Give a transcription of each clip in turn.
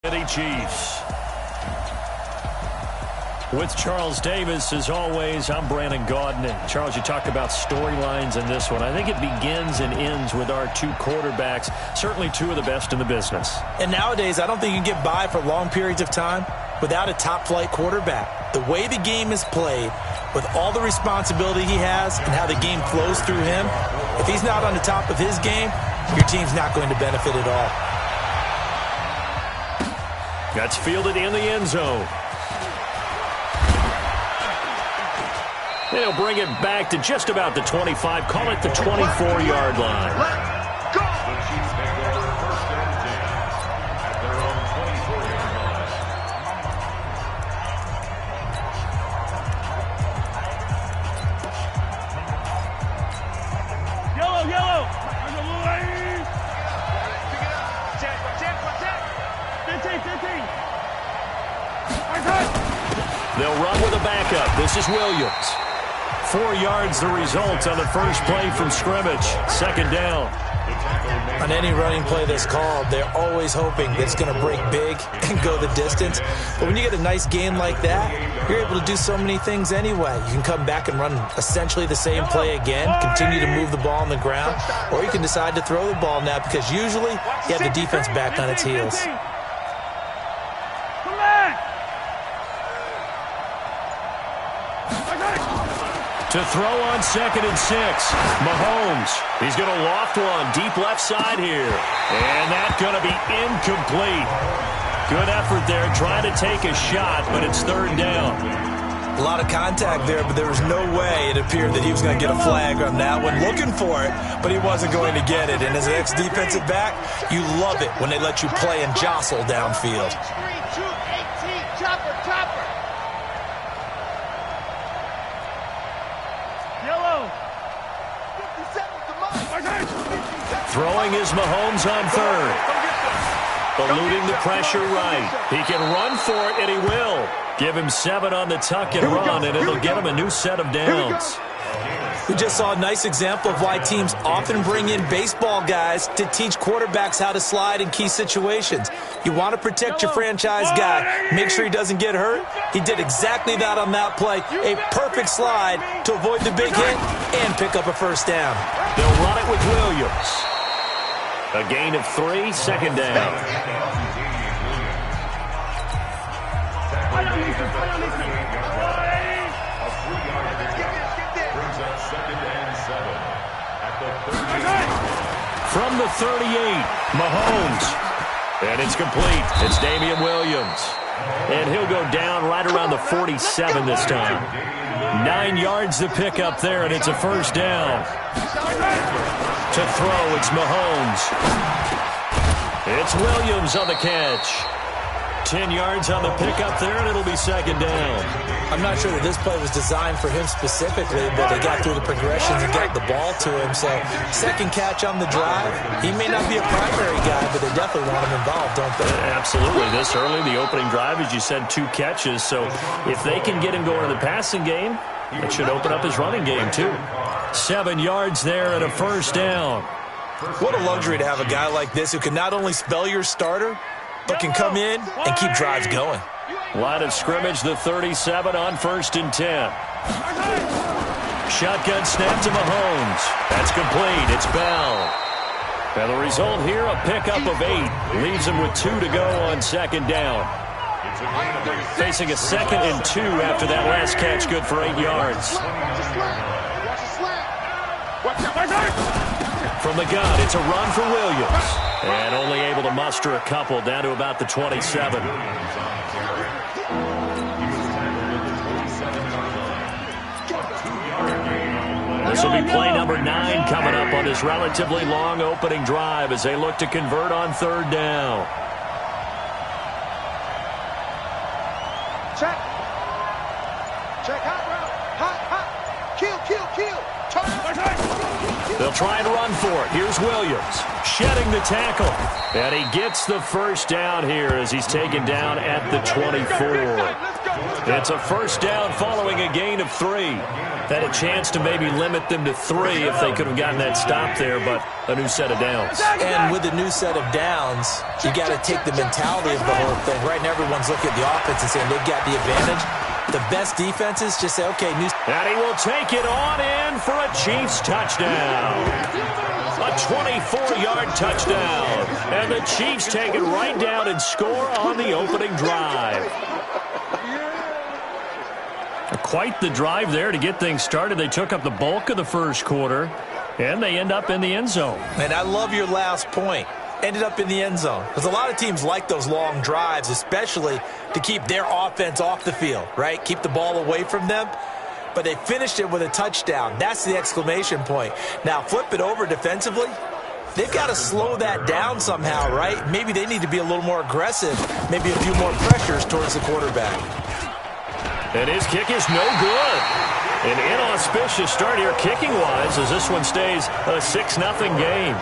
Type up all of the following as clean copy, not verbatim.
City Chiefs. With Charles Davis, as always, I'm Brandon Gaudin. And Charles, you talked about storylines in this one. I think it begins and ends with our two quarterbacks, certainly two of the best in the business. And nowadays, I don't think you can get by for long periods of time without a top-flight quarterback. The way the game is played, with all the responsibility he has and how the game flows through him, if he's not on the top of his game, your team's not going to benefit at all. That's fielded in the end zone. They'll bring it back to just about the 25. Call it the 24-yard line. Let's go! The Chiefs make over first and 10 at their own 24-yard line. Yellow, yellow! They'll run with a backup. This is Williams. 4 yards the result on the first play from scrimmage. Second down. On any running play that's called, they're always hoping that it's going to break big and go the distance. But when you get a nice game like that, you're able to do so many things anyway. You can come back and run essentially the same play again, continue to move the ball on the ground, or you can decide to throw the ball now because usually you have the defense back on its heels. To throw on 2nd and 6. Mahomes. He's going to loft one deep left side here. And that's going to be incomplete. Good effort there trying to take a shot, but it's third down. A lot of contact there, but there was no way it appeared that he was going to get a flag on that one. Looking for it, but he wasn't going to get it. And as an ex-defensive back, you love it when they let you play and jostle downfield. 3, 2, 18, chopper, chopper. Throwing is Mahomes on third. Eluding the pressure right. He can run for it, and he will. Give him 7 on the tuck and run, and it'll get him a new set of downs. We just saw a nice example of why teams often bring in baseball guys to teach quarterbacks how to slide in key situations. You want to protect your franchise guy. Make sure he doesn't get hurt. He did exactly that on that play. A perfect slide to avoid the big hit and pick up a first down. They'll run it with Williams. A gain of 3, second down. From the 38, Mahomes. And it's complete. It's Damian Williams. And he'll go down right around the 47 this time. 9 yards to pick up there, and it's a first down. To throw, it's Mahomes. It's Williams on the catch. 10 yards on the pickup there, and it'll be second down. I'm not sure that this play was designed for him specifically, but they got through the progressions and got the ball to him. So, second catch on the drive. He may not be a primary guy, but they definitely want him involved, don't they? Absolutely. This early, the opening drive, as you said, 2 catches. So, if they can get him going in the passing game, it should open up his running game, too. 7 yards there and a first down. What a luxury to have a guy like this who can not only spell your starter, but can come in and keep drives going. Line of scrimmage, the 37 on 1st and 10. Shotgun snap to Mahomes. That's complete. It's Bell. And the result here, a pickup of 8. Leaves him with 2 to go on second down. Facing a 2nd and 2 after that last catch, good for 8 yards. From the gun, it's a run for Williams. And only able to muster a couple down to about the 27. This will be play number 9 coming up on this relatively long opening drive as they look to convert on third down. Check. Check, hot route. Hot, hot. Kill, kill, kill. Turn. They'll try and run for it. Here's Williams shedding the tackle. And he gets the first down here as he's taken down at the 24. It's a first down following a gain of 3. Had a chance to maybe limit them to 3 if they could have gotten that stop there, but a new set of downs. And with a new set of downs, you got to take the mentality of the whole thing. Right now, everyone's looking at the offense and saying they've got the advantage. The best defenses just say, okay, new. And he will take it on in for a Chiefs touchdown. A 24-yard touchdown. And the Chiefs take it right down and score on the opening drive. Quite the drive there to get things started. They took up the bulk of the first quarter, and they end up in the end zone. And I love your last point. Ended up in the end zone. Because a lot of teams like those long drives, especially to keep their offense off the field, right? Keep the ball away from them. But they finished it with a touchdown. That's the exclamation point. Now, flip it over defensively. They've got to slow that down somehow, right? Maybe they need to be a little more aggressive. Maybe a few more pressures towards the quarterback. And his kick is no good. An inauspicious start here kicking-wise as this one stays a 6-0 game.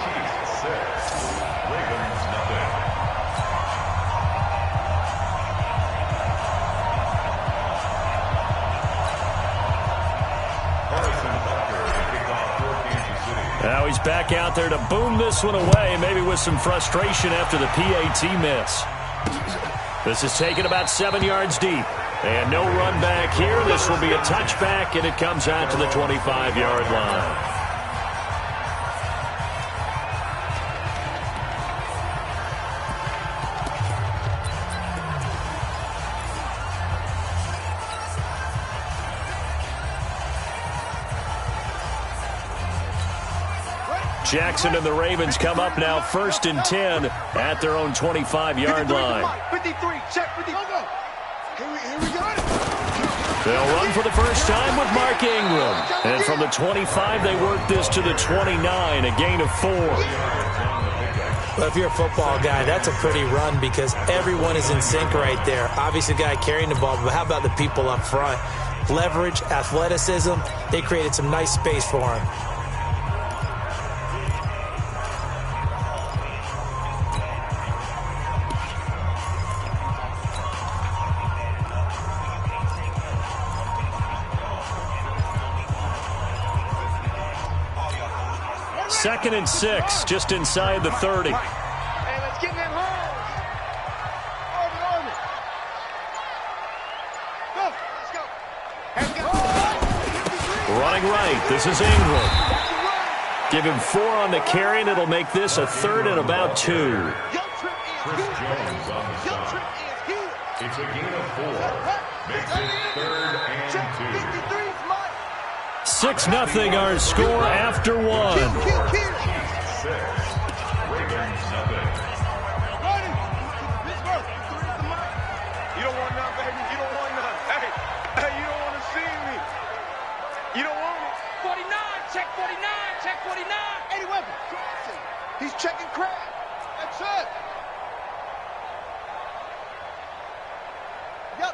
Now he's back out there to boom this one away, maybe with some frustration after the PAT miss. This is taken about 7 yards deep. And no run back here. This will be a touchback, and it comes out to the 25-yard line. Jackson and the Ravens come up now 1st and 10 at their own 25-yard line. 53, check 50. Here we go. They'll run for the first time with Mark Ingram. And from the 25, they work this to the 29, a gain of 4. Well, if you're a football guy, that's a pretty run because everyone is in sync right there. Obviously, the guy carrying the ball, but how about the people up front? Leverage, athleticism, they created some nice space for him. Second and 6, just inside the 30. Hey, let's get in that line. Go, let's go. Running right, this is Ingram. Give him 4 on the carry, and it'll make this a 3rd and about 2. Chris Jones on the stop. It's a gain of 4. Makes it 3rd and 2. 6-0 our score after 1. Ravens nothing. You don't want none, baby. You don't want none. Hey, you don't want to see me. You don't want it. 49, check 49, check 49. Eddie Weber. He's checking crab. That's it.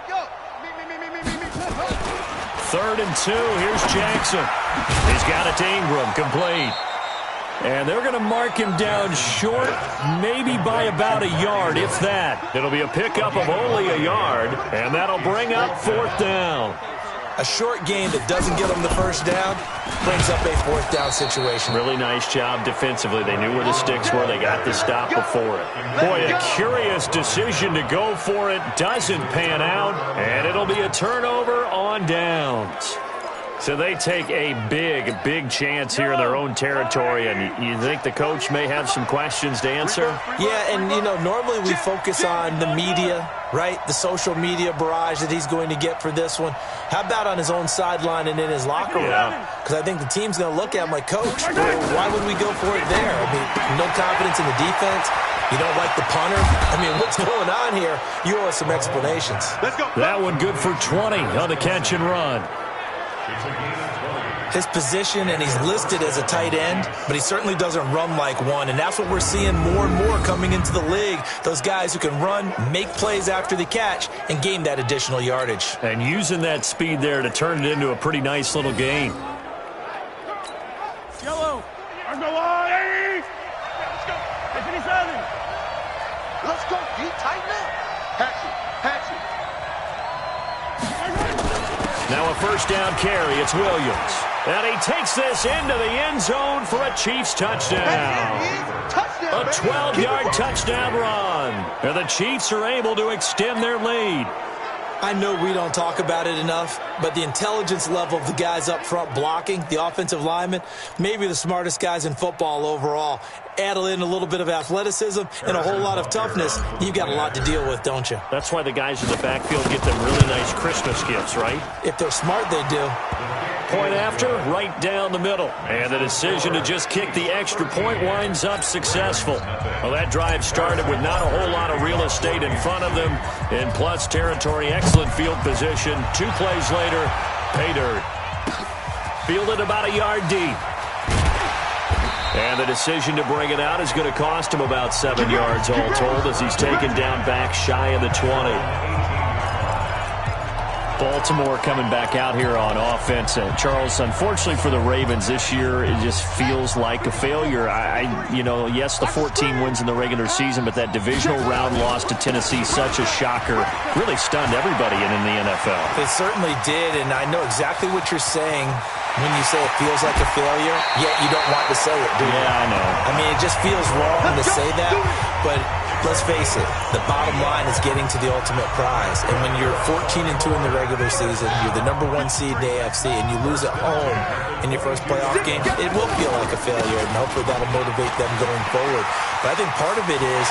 Yo. Me. 3rd and 2. Here's Jackson. He's got it to Ingram, complete. And they're going to mark him down short, maybe by about a yard, if that. It'll be a pickup of only a yard, and that'll bring up 4th down. A short game that doesn't get them the first down brings up a 4th down situation. Really nice job defensively. They knew where the sticks were. They got the stop before it. Boy, a curious decision to go for it. Doesn't pan out, and it'll be a turnover on downs. So they take a big chance here in their own territory, and you think the coach may have some questions to answer? Yeah, and, normally we focus on the media, right? The social media barrage that he's going to get for this one. How about on his own sideline and in his locker room? Because I think the team's going to look at him like, Coach, why would we go for it there? I mean, no confidence in the defense. You don't like the punter? I mean, what's going on here? You owe us some explanations. Let's go. That one good for 20 on the catch and run. His position, and he's listed as a tight end, but he certainly doesn't run like one, and that's what we're seeing more and more coming into the league. Those guys who can run, make plays after the catch, and gain that additional yardage. And using that speed there to turn it into a pretty nice little game. Yellow. Let's go. Let's go. Deep, tighten up. Hatchet. Now a first down carry. It's Williams. And he takes this into the end zone for a Chiefs touchdown. A 12-yard touchdown run. And the Chiefs are able to extend their lead. I know we don't talk about it enough, but the intelligence level of the guys up front blocking, the offensive linemen, maybe the smartest guys in football overall. Add in a little bit of athleticism and a whole lot of toughness, you've got a lot to deal with, don't you? That's why the guys in the backfield get them really nice Christmas gifts, right? If they're smart, they do. Point after, right down the middle. And the decision to just kick the extra point winds up successful. Well, that drive started with not a whole lot of real estate in front of them. In plus territory, excellent field position. 2 plays later, pay dirt. Fielded about a yard deep. And the decision to bring it out is going to cost him about 7 yards all told as he's taken down back shy of the 20. Baltimore coming back out here on offense. Charles, unfortunately for the Ravens this year, it just feels like a failure. Yes, the 14 wins in the regular season, but that divisional round loss to Tennessee, such a shocker, really stunned everybody in the NFL. It certainly did, and I know exactly what you're saying when you say it feels like a failure, yet you don't want to say it, do you? Yeah, I know. I mean, it just feels wrong to say that, but let's face it, the bottom line is getting to the ultimate prize. And when you're 14-2 in the regular season, you're the number 1 seed in the AFC, and you lose at home in your first playoff game, it will feel like a failure, and hopefully that'll motivate them going forward. But I think part of it is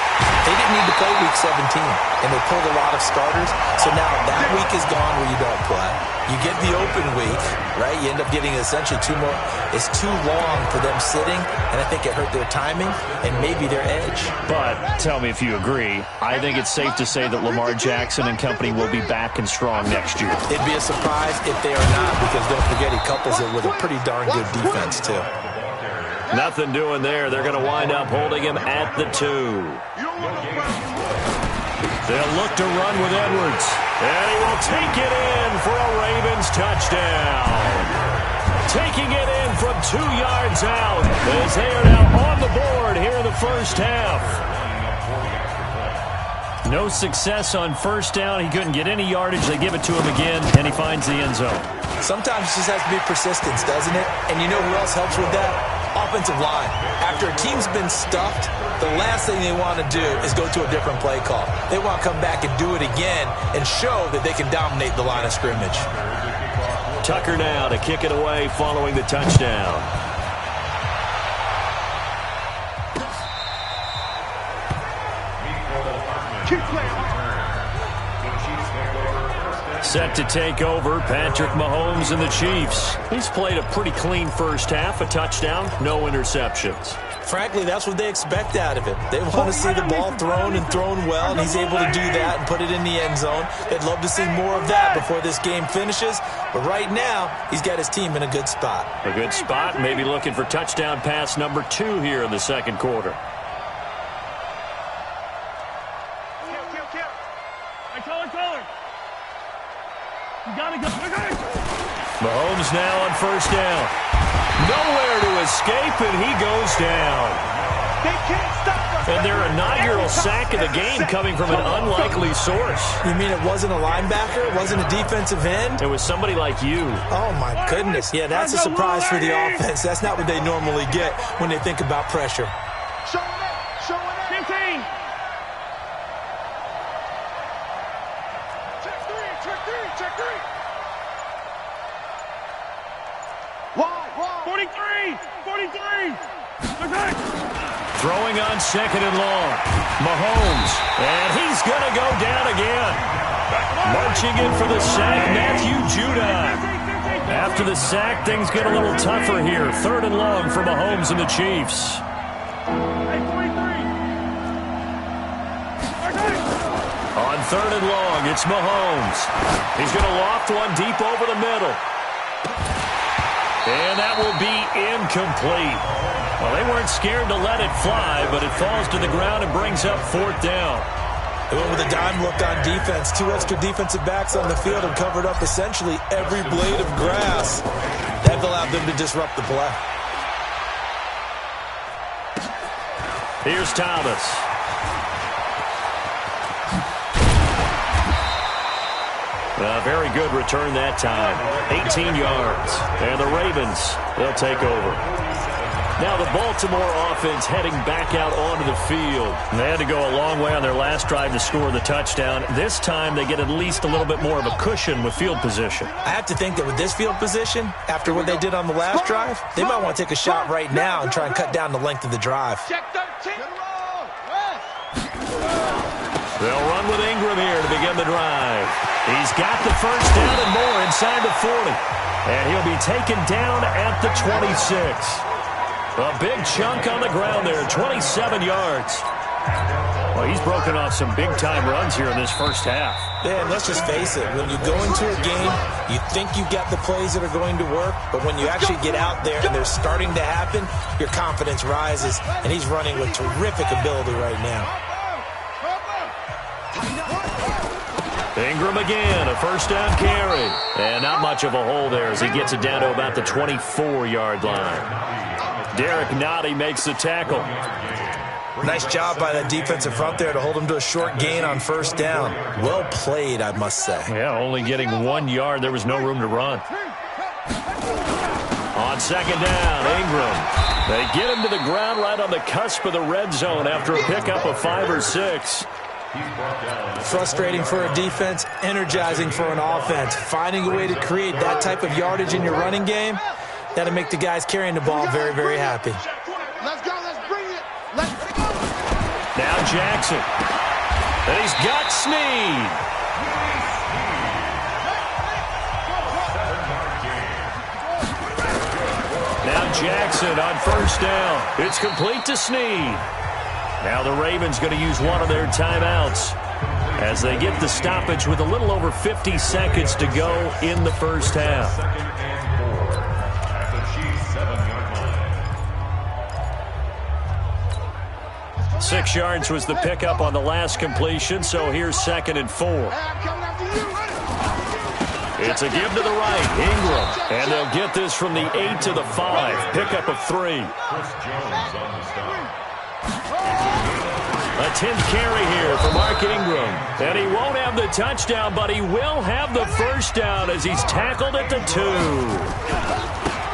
they didn't need to play Week 17, and they pulled a lot of starters. So now that week is gone where you don't play. You get the open week, right? You end up getting essentially 2 more. It's too long for them sitting, and I think it hurt their timing and maybe their edge. But tell me if you agree, I think it's safe to say that Lamar Jackson and company will be back and strong next year. It'd be a surprise if they are not, because don't forget he couples it with a pretty darn good defense too. Nothing doing there. They're going to wind up holding him at the 2. They'll look to run with Edwards. And he will take it in for a Ravens touchdown. Taking it in from 2 yards out as they are now on the board here in the first half. No success on first down. He couldn't get any yardage. They give it to him again, and he finds the end zone. Sometimes it just has to be persistence, doesn't it? And you know who else helps with that? Offensive line. After a team's been stuffed, the last thing they want to do is go to a different play call. They want to come back and do it again and show that they can dominate the line of scrimmage. Tucker now to kick it away following the touchdown. Set to take over, Patrick Mahomes and the Chiefs. He's played a pretty clean first half, a touchdown, no interceptions. Frankly, that's what they expect out of him. They want to see the ball thrown and thrown well, and he's able to do that and put it in the end zone. They'd love to see more of that before this game finishes, but right now, he's got his team in a good spot. A good spot, maybe looking for touchdown pass number 2 here in the second quarter. Mahomes now on first down. Nowhere to escape, and he goes down. And their inaugural sack of the game coming from an unlikely source. You mean it wasn't a linebacker? It wasn't a defensive end? It was somebody like you. Oh, my goodness. Yeah, that's a surprise for the offense. That's not what they normally get when they think about pressure. Show it up. Show it up. 15. Check three. 43. Okay. Throwing on second and long. Mahomes. And he's going to go down again. Marching in for the sack, Matthew Judon. After the sack, things get a little tougher here. Third and long for Mahomes and the Chiefs. On third and long, it's Mahomes. He's going to loft one deep over the middle. And that will be incomplete. Well, they weren't scared to let it fly, but it falls to the ground and brings up fourth down. They went with a dime look on defense. 2 extra defensive backs on the field and covered up essentially every blade of grass. That allowed them to disrupt the play. Here's Thomas. A very good return that time. 18 yards. And the Ravens, they'll take over. Now the Baltimore offense heading back out onto the field. They had to go a long way on their last drive to score the touchdown. This time they get at least a little bit more of a cushion with field position. I have to think that with this field position, after what they did on the last drive, they might want to take a shot right now and try and cut down the length of the drive. Check 13. They'll run with Ingram here to begin the drive. He's got the first down and more inside the 40. And he'll be taken down at the 26. A big chunk on the ground there, 27 yards. Well, he's broken off some big-time runs here in this first half. Yeah, and let's just face it. When you go into a game, you think you've got the plays that are going to work, but when you actually get out there and they're starting to happen, your confidence rises, and he's running with terrific ability right now. Ingram again, a first down carry. And not much of a hole there as he gets it down to about the 24-yard line. Derek Nottie makes the tackle. Nice job by that defensive front there to hold him to a short gain on first down. Well played, I must say. Yeah, only getting 1 yard. There was no room to run. On second down, Ingram. They get him to the ground right on the cusp of the red zone after a pickup of 5 or 6. Frustrating for a defense, energizing for an offense. Finding a way to create that type of yardage in your running game, that'll make the guys carrying the ball very, very happy. Let's go. Let's bring it. Let's go. Now Jackson. And he's got Snead. Now Jackson on first down. It's complete to Snead. Now the Ravens going to use one of their timeouts as they get the stoppage with a little over 50 seconds to go in the first half. 6 yards was the pickup on the last completion, so here's 2nd and 4. It's a give to the right, Ingram, and they'll get this from the 8 to the 5, pickup of 3. A 10th carry here for Mark Ingram, and he won't have the touchdown, but he will have the first down as he's tackled at the 2.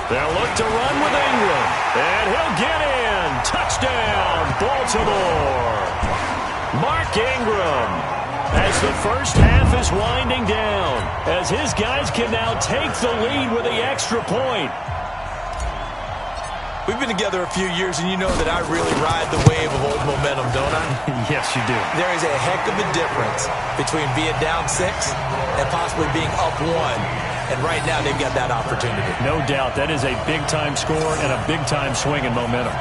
They'll look to run with Ingram, and he'll get in. Touchdown, Baltimore. Mark Ingram, as the first half is winding down, as his guys can now take the lead with the extra point. We've been together a few years, and you know that I really ride the wave of old momentum, don't I? Yes, you do. There is a heck of a difference between being down 6 and possibly being up 1. And right now, they've got that opportunity. No doubt. That is a big-time score and a big-time swing in momentum.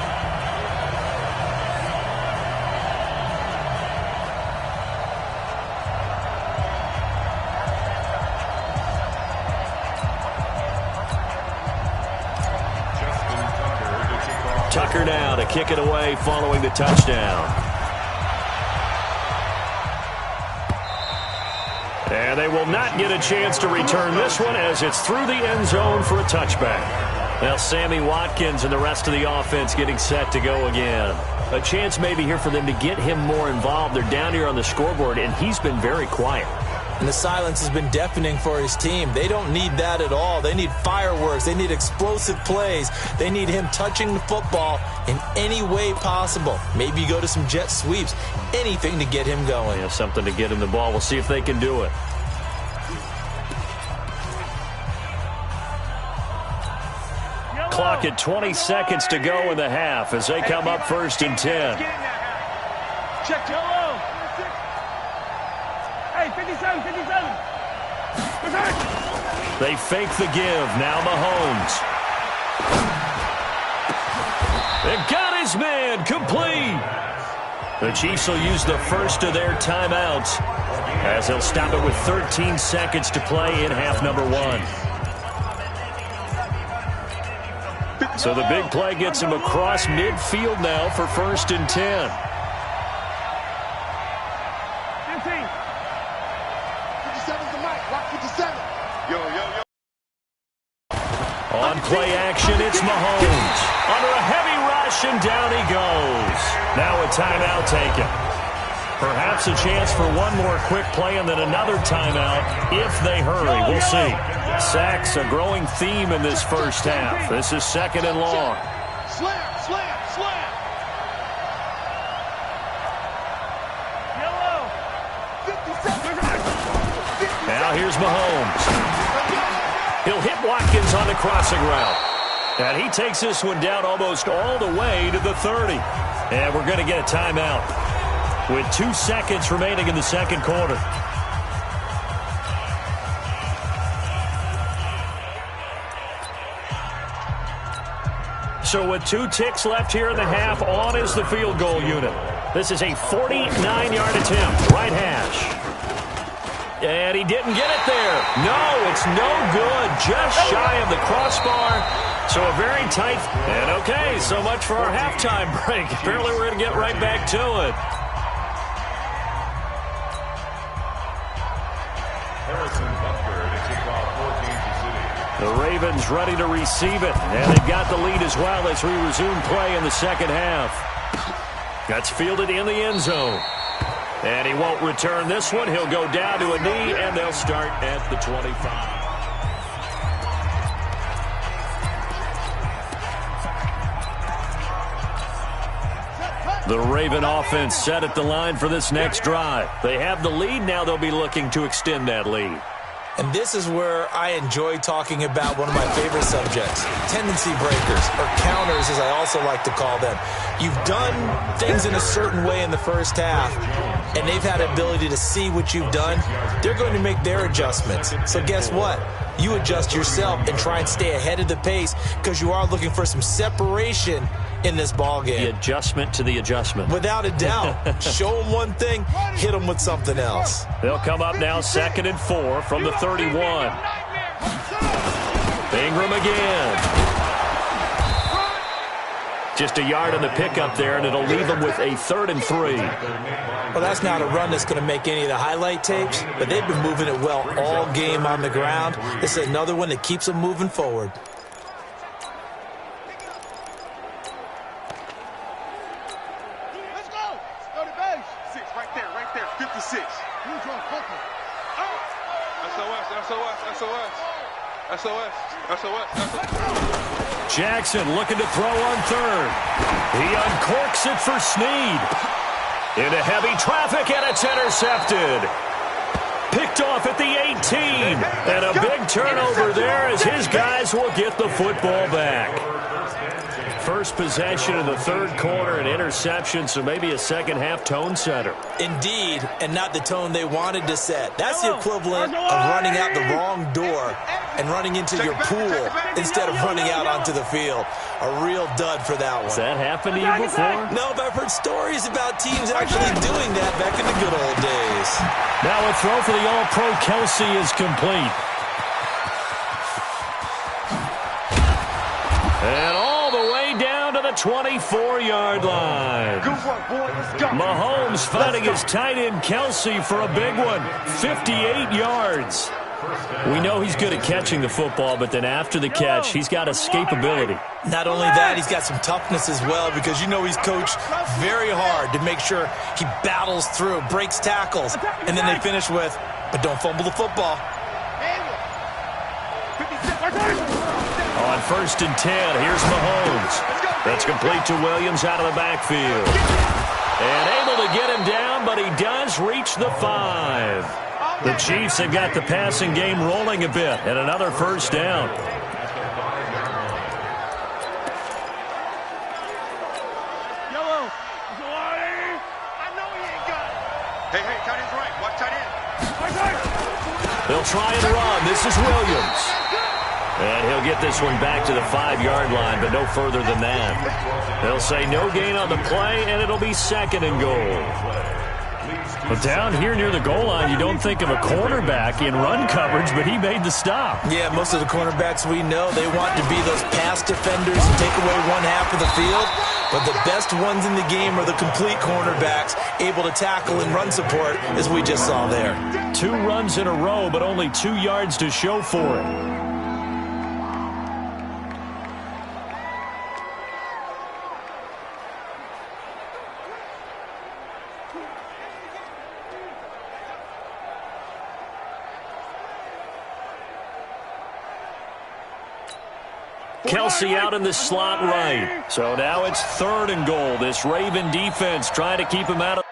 Tucker now to kick it away following the touchdown. And they will not get a chance to return this one as it's through the end zone for a touchback. Now Sammy Watkins and the rest of the offense getting set to go again. A chance maybe here for them to get him more involved. They're down here on the scoreboard, and he's been very quiet. And the silence has been deafening for his team. They don't need that at all. They need fireworks. They need explosive plays. They need him touching the football in any way possible. Maybe go to some jet sweeps. Anything to get him going. Yeah, something to get him the ball. We'll see if they can do it. Clock at 20 seconds to go in the half as they come up 1st and 10. Check yellow. Hey, 57, 57. They fake the give. Now Mahomes. They got his man complete. The Chiefs will use the first of their timeouts as they'll stop it with 13 seconds to play in half number 1. So the big play gets him across midfield now for 1st and 10. 15. 57's the mic. Rock 57. Yo. On play action, it's Mahomes. Under a heavy rush, and down he goes. Now a timeout taken. Perhaps a chance for one more quick play and then another timeout if they hurry. We'll see. Sacks, a growing theme in this first half. This is 2nd and long. Slam, slam, slam. Yellow. 50 seconds. Now here's Mahomes. He'll hit Watkins on the crossing route. And he takes this one down almost all the way to the 30. And we're going to get a timeout with 2 seconds remaining in the second quarter. So with 2 ticks left here in the half, on is the field goal unit. This is a 49-yard attempt, right hash. And he didn't get it there. No, it's no good. Just shy of the crossbar. So a very tight. And okay, so much for our halftime break. Apparently we're going to get right back to it. Harrison Butker to kick off for Kansas City. The Ravens ready to receive it. And they've got the lead as well as we resume play in the second half. That's fielded in the end zone. And he won't return this one. He'll go down to a knee, and they'll start at the 25. The Raven offense set at the line for this next drive. They have the lead. Now they'll be looking to extend that lead. And this is where I enjoy talking about one of my favorite subjects, tendency breakers, or counters as I also like to call them. You've done things in a certain way in the first half, and they've had the ability to see what you've done. They're going to make their adjustments. So guess what? You adjust yourself and try and stay ahead of the pace because you are looking for some separation in this ball game. The adjustment to the adjustment. Without a doubt. Show them one thing, hit them with something else. They'll come up now 2nd and 4 from the 31. Ingram again. Just a yard on the pickup there, and it'll leave them with a 3rd and 3. Well, that's not a run that's going to make any of the highlight tapes, but they've been moving it well all game on the ground. This is another one that keeps them moving forward. Let's go. Go to base. 6, right there, 56. SOS, SOS, SOS. SOS, SOS, SOS. Jackson looking to throw on 3rd. He uncorks it for Snead. Into heavy traffic, and it's intercepted. Picked off at the 18. And a big turnover there as his guys will get the football back. First possession in the 3rd quarter, an interception, so maybe a second-half tone setter. Indeed, and not the tone they wanted to set. That's the equivalent of running out the wrong door and running into your pool instead of running out onto the field. A real dud for that one. Has that happened to you before? No, but I've heard stories about teams actually doing that back in the good old days. Now a throw for the All-Pro Kelsey is complete. And all the way down to the 24-yard line. Good work, boy. Let's go. Mahomes finding his tight end Kelsey for a big one. 58 yards. We know he's good at catching the football, but then after the catch, he's got escapability. Not only that, he's got some toughness as well because you know he's coached very hard to make sure he battles through, breaks tackles, and then they finish with, but don't fumble the football. On 1st and 10, here's Mahomes. That's complete to Williams out of the backfield. And able to get him down, but he does reach the 5. The Chiefs have got the passing game rolling a bit, and another first down. Yellow. I know he ain't got it. Hey, tight end's right. Watch tight end. They'll try and run. This is Williams. And he'll get this one back to the 5-yard line, but no further than that. They'll say no gain on the play, and it'll be 2nd and goal. But down here near the goal line, you don't think of a cornerback in run coverage, but he made the stop. Yeah, most of the cornerbacks we know, they want to be those pass defenders and take away one half of the field. But the best ones in the game are the complete cornerbacks, able to tackle and run support, as we just saw there. 2 runs in a row, but only 2 yards to show for it. Kelsey out in the slot right. So now it's 3rd and goal. This Raven defense trying to keep him out of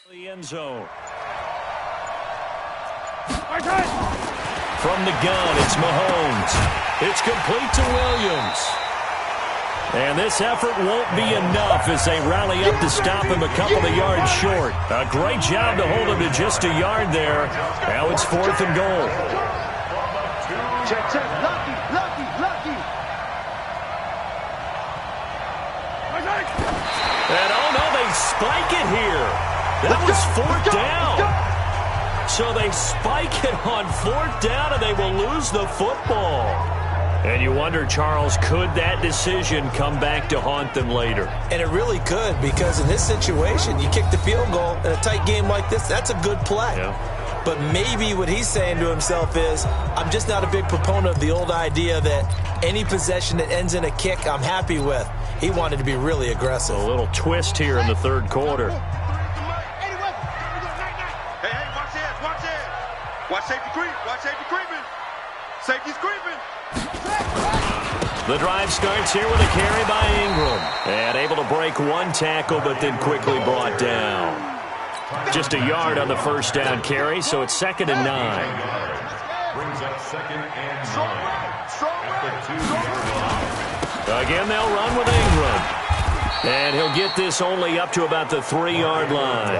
the end zone. From the gun, it's Mahomes. It's complete to Williams. And this effort won't be enough as they rally up to stop him a couple of yards short. A great job to hold him to just a yard there. Now it's 4th and goal. Check, check. Lucky. And oh no, they spike it here. That was 4th down. So they spike it on 4th down and they will lose the football. And you wonder, Charles, could that decision come back to haunt them later? And it really could, because in this situation, you kick the field goal in a tight game like this, that's a good play. Yeah. But maybe what he's saying to himself is, I'm just not a big proponent of the old idea that any possession that ends in a kick I'm happy with. He wanted to be really aggressive. A little twist here in the 3rd quarter. Hey, watch this, watch this. Watch safety creep, watch safety creeping. Safety's creeping. The drive starts here with a carry by Ingram. And able to break one tackle, but then quickly brought down. Just a yard on the 1st down carry, so it's 2nd and 9. Brings up 2nd and 9. At the 2-yard line. Again, they'll run with Ingram. And he'll get this only up to about the 3-yard line.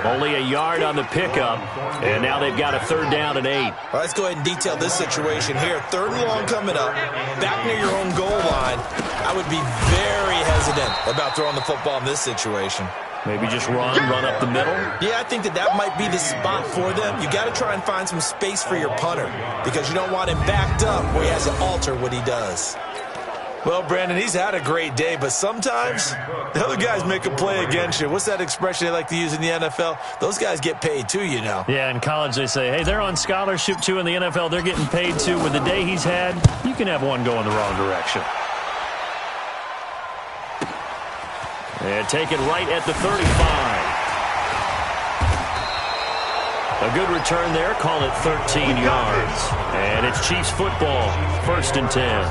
Only a yard on the pickup. And now they've got a 3rd down and 8. Well, let's go ahead and detail this situation here. 3rd and long coming up. Back near your own goal line. I would be very hesitant about throwing the football in this situation. Maybe just run up the middle. Yeah, I think that might be the spot for them. You got to try and find some space for your punter, because you don't want him backed up where he has to alter what he does. Well, Brandon, he's had a great day, but sometimes the other guys make a play against you. What's that expression they like to use in the NFL? Those guys get paid too, you know. Yeah, in college they say, hey, they're on scholarship too. In the NFL, they're getting paid too. With the day he's had, you can have one going the wrong direction. And take it right at the 35. A good return there. Call it 13 yards. And it's Chiefs football. 1st and 10.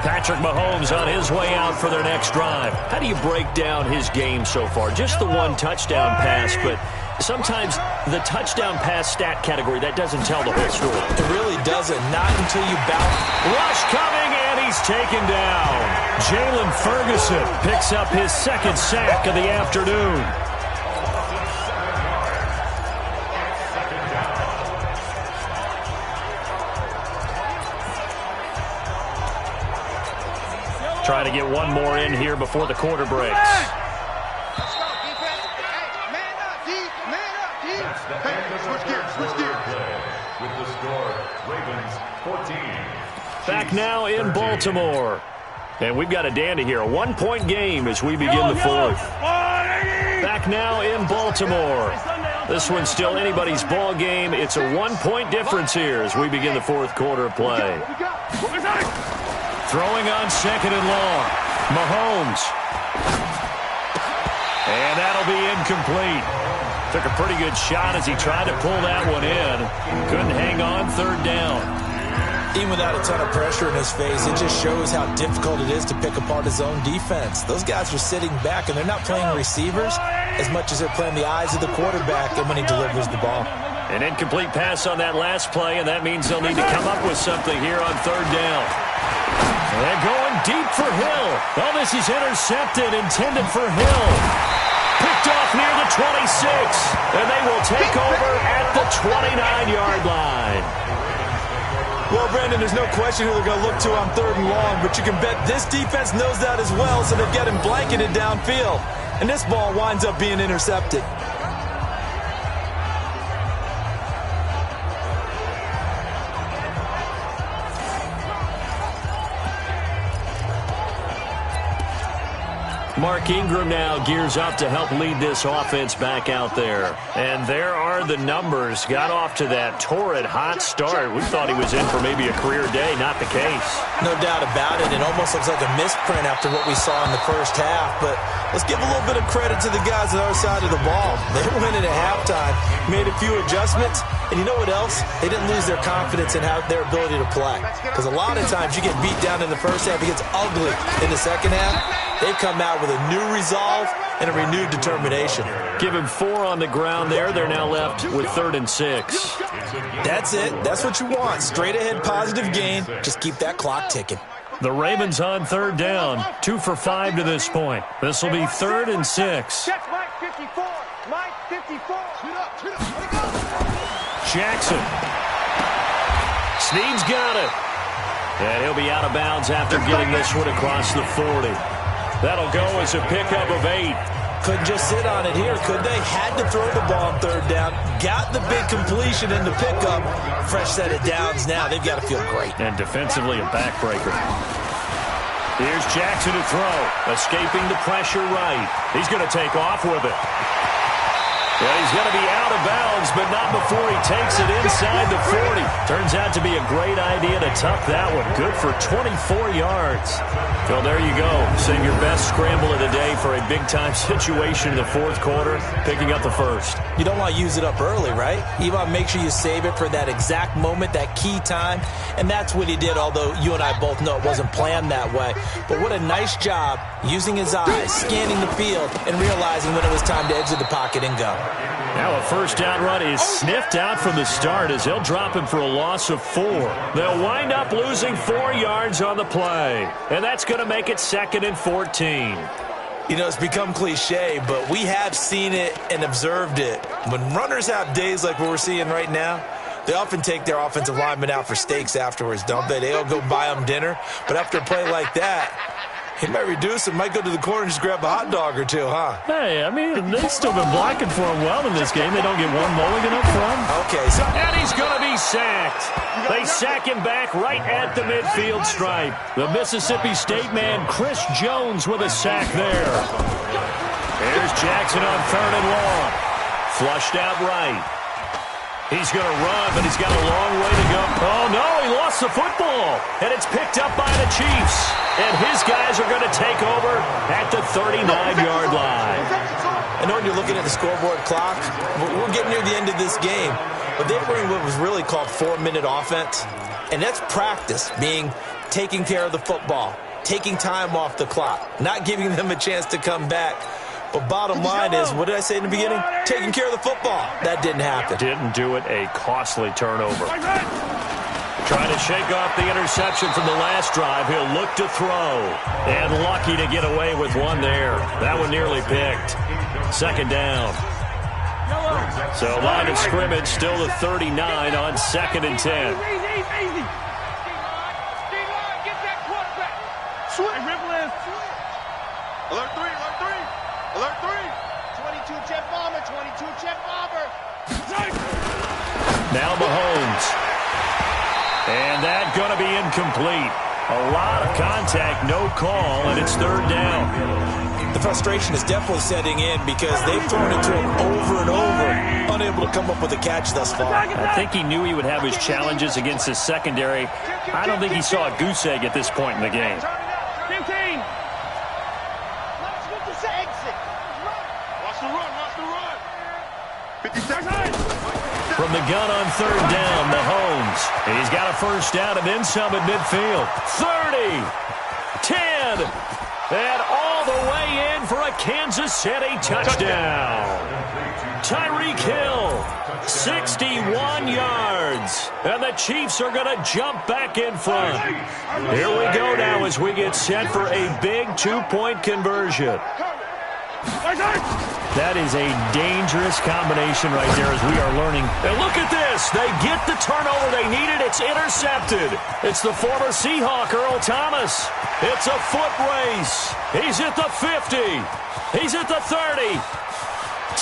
Patrick Mahomes on his way out for their next drive. How do you break down his game so far? Just the one touchdown pass, but sometimes the touchdown pass stat category, that doesn't tell the whole story. It really doesn't. Not until you bounce. Rush coming, and he's taken down. Jalen Ferguson picks up his 2nd sack of the afternoon. Trying to get one more in here before the quarter breaks. Let's go, defense. Hey, man up, D. Man up, D. Hey, switch gears. With the score, Ravens 14. Back now in Baltimore. And we've got a dandy here. A 1-point game as we begin the 4th. Back now in Baltimore. This one's still anybody's ball game. It's a 1-point difference here as we begin the 4th quarter of play. Throwing on 2nd and long. Mahomes. And that'll be incomplete. Took a pretty good shot as he tried to pull that one in. Couldn't hang on 3rd down. Even without a ton of pressure in his face, it just shows how difficult it is to pick apart his own defense. Those guys are sitting back, and they're not playing receivers as much as they're playing the eyes of the quarterback and when he delivers the ball. An incomplete pass on that last play, and that means they'll need to come up with something here on third down. They're going deep for Hill. Oh, this is intercepted, intended for Hill. Picked off near the 26, and they will take over at the 29-yard line. Well, Brandon, there's no question who they're going to look to on third and long, but you can bet this defense knows that as well, so they've got him blanketed downfield. And this ball winds up being intercepted. Mark Ingram now gears up to help lead this offense back out there. And there are the numbers. Got off to that torrid hot start. We thought he was in for maybe a career day. Not the case. No doubt about it. It almost looks like a misprint after what we saw in the first half. But let's give a little bit of credit to the guys on the other side of the ball. They were winning at halftime, made a few adjustments. And you know what else? They didn't lose their confidence in their ability to play. Because a lot of times you get beat down in the first half. It gets ugly in the second half. They've come out with a new resolve and a renewed determination. Give him 4 on the ground there. They're now left with 3rd and 6. That's it. That's what you want. Straight ahead positive gain. Just keep that clock ticking. The Ravens on third down. 2 for 5 to this point. This will be 3rd and 6. Check Mike 54. Mike 54. Jackson. Snead's got it. And he'll be out of bounds after getting this one across the 40. That'll go as a pickup of 8. Couldn't just sit on it here, could they? Had to throw the ball on third down. Got the big completion in the pickup. Fresh set of downs now. They've got to feel great. And defensively a backbreaker. Here's Jackson to throw. Escaping the pressure right. He's going to take off with it. Well, he's going to be out of bounds, but not before he takes it inside the 40. Turns out to be a great idea to tuck that one. Good for 24 yards. Well, there you go. Save your best scramble of the day for a big-time situation in the fourth quarter, picking up the first. You don't want to use it up early, right? You want to make sure you save it for that exact moment, that key time. And that's what he did, although you and I both know it wasn't planned that way. But what a nice job using his eyes, scanning the field, and realizing when it was time to exit the pocket and go. Now a first down run is sniffed out from the start as they'll drop him for a loss of 4. They'll wind up losing 4 yards on the play. And that's going to make it 2nd and 14. You know, it's become cliche, but we have seen it and observed it. When runners have days like what we're seeing right now, they often take their offensive linemen out for steaks afterwards, don't they? They'll go buy them dinner. But after a play like that, he might reduce it, might go to the corner and just grab a hot dog or two, huh? Hey, I mean, they've still been blocking for him well in this game. They don't get one mulligan up front. Okay, so... And he's going to be sacked. They sack him back right at the midfield stripe. The Mississippi State man, Chris Jones, with a sack there. Here's Jackson on 3rd and long. Flushed out right. He's going to run, but he's got a long way to go. Oh, no, he lost the football. And it's picked up by the Chiefs. And his guys are going to take over at the 39-yard line. I know when you're looking at the scoreboard clock, we're getting near the end of this game. But they were in what was really called 4-minute offense. And that's practice, being taking care of the football, taking time off the clock, not giving them a chance to come back. But bottom line is, what did I say in the beginning? Taking care of the football. That didn't happen. Didn't do it. A costly turnover. Trying to shake off the interception from the last drive. He'll look to throw. And lucky to get away with one there. That one nearly picked. 2nd down. So line of scrimmage still the 39 on 2nd and 10. Get that quarterback. Swing. Alert 3, alert 3. Alert 3. 22 jet bomber, 22 jet bomber. Now Mahomes. And that going to be incomplete. A lot of contact, no call, and it's 3rd down. The frustration is definitely setting in because they've thrown it to him over and over, unable to come up with a catch thus far. I think he knew he would have his challenges against his secondary. I don't think he saw a goose egg at this point in the game. 15. Watch the run, watch the run. 50 seconds. From the gun on third down, Mahomes. He's got a first down and then some at midfield. 30, 10, and all the way in for a Kansas City touchdown. Tyreek Hill, 61 yards. And the Chiefs are going to jump back in front. Here we go now as we get set for a big two-point conversion. That is a dangerous combination right there as we are learning. And look at this. They get the turnover they needed. It's intercepted. It's the former Seahawk, Earl Thomas. It's a foot race. He's at the 50. He's at the 30.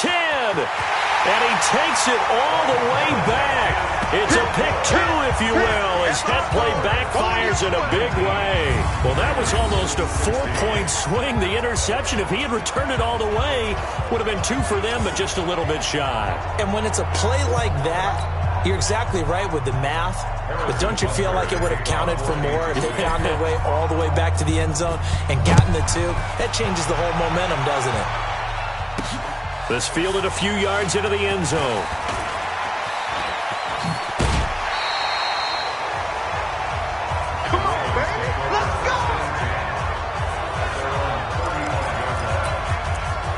10. And he takes it all the way back. It's a pick two, if you will, as that play backfires in a big way. Well, that was almost a 4-point swing. The interception, if he had returned it all the way, would have been 2 for them, but just a little bit shy. And when it's a play like that, you're exactly right with the math. But don't you feel like it would have counted for more if they found their way all the way back to the end zone and gotten the 2? That changes the whole momentum, doesn't it? This fielded a few yards into the end zone. Come on, baby. Let's go.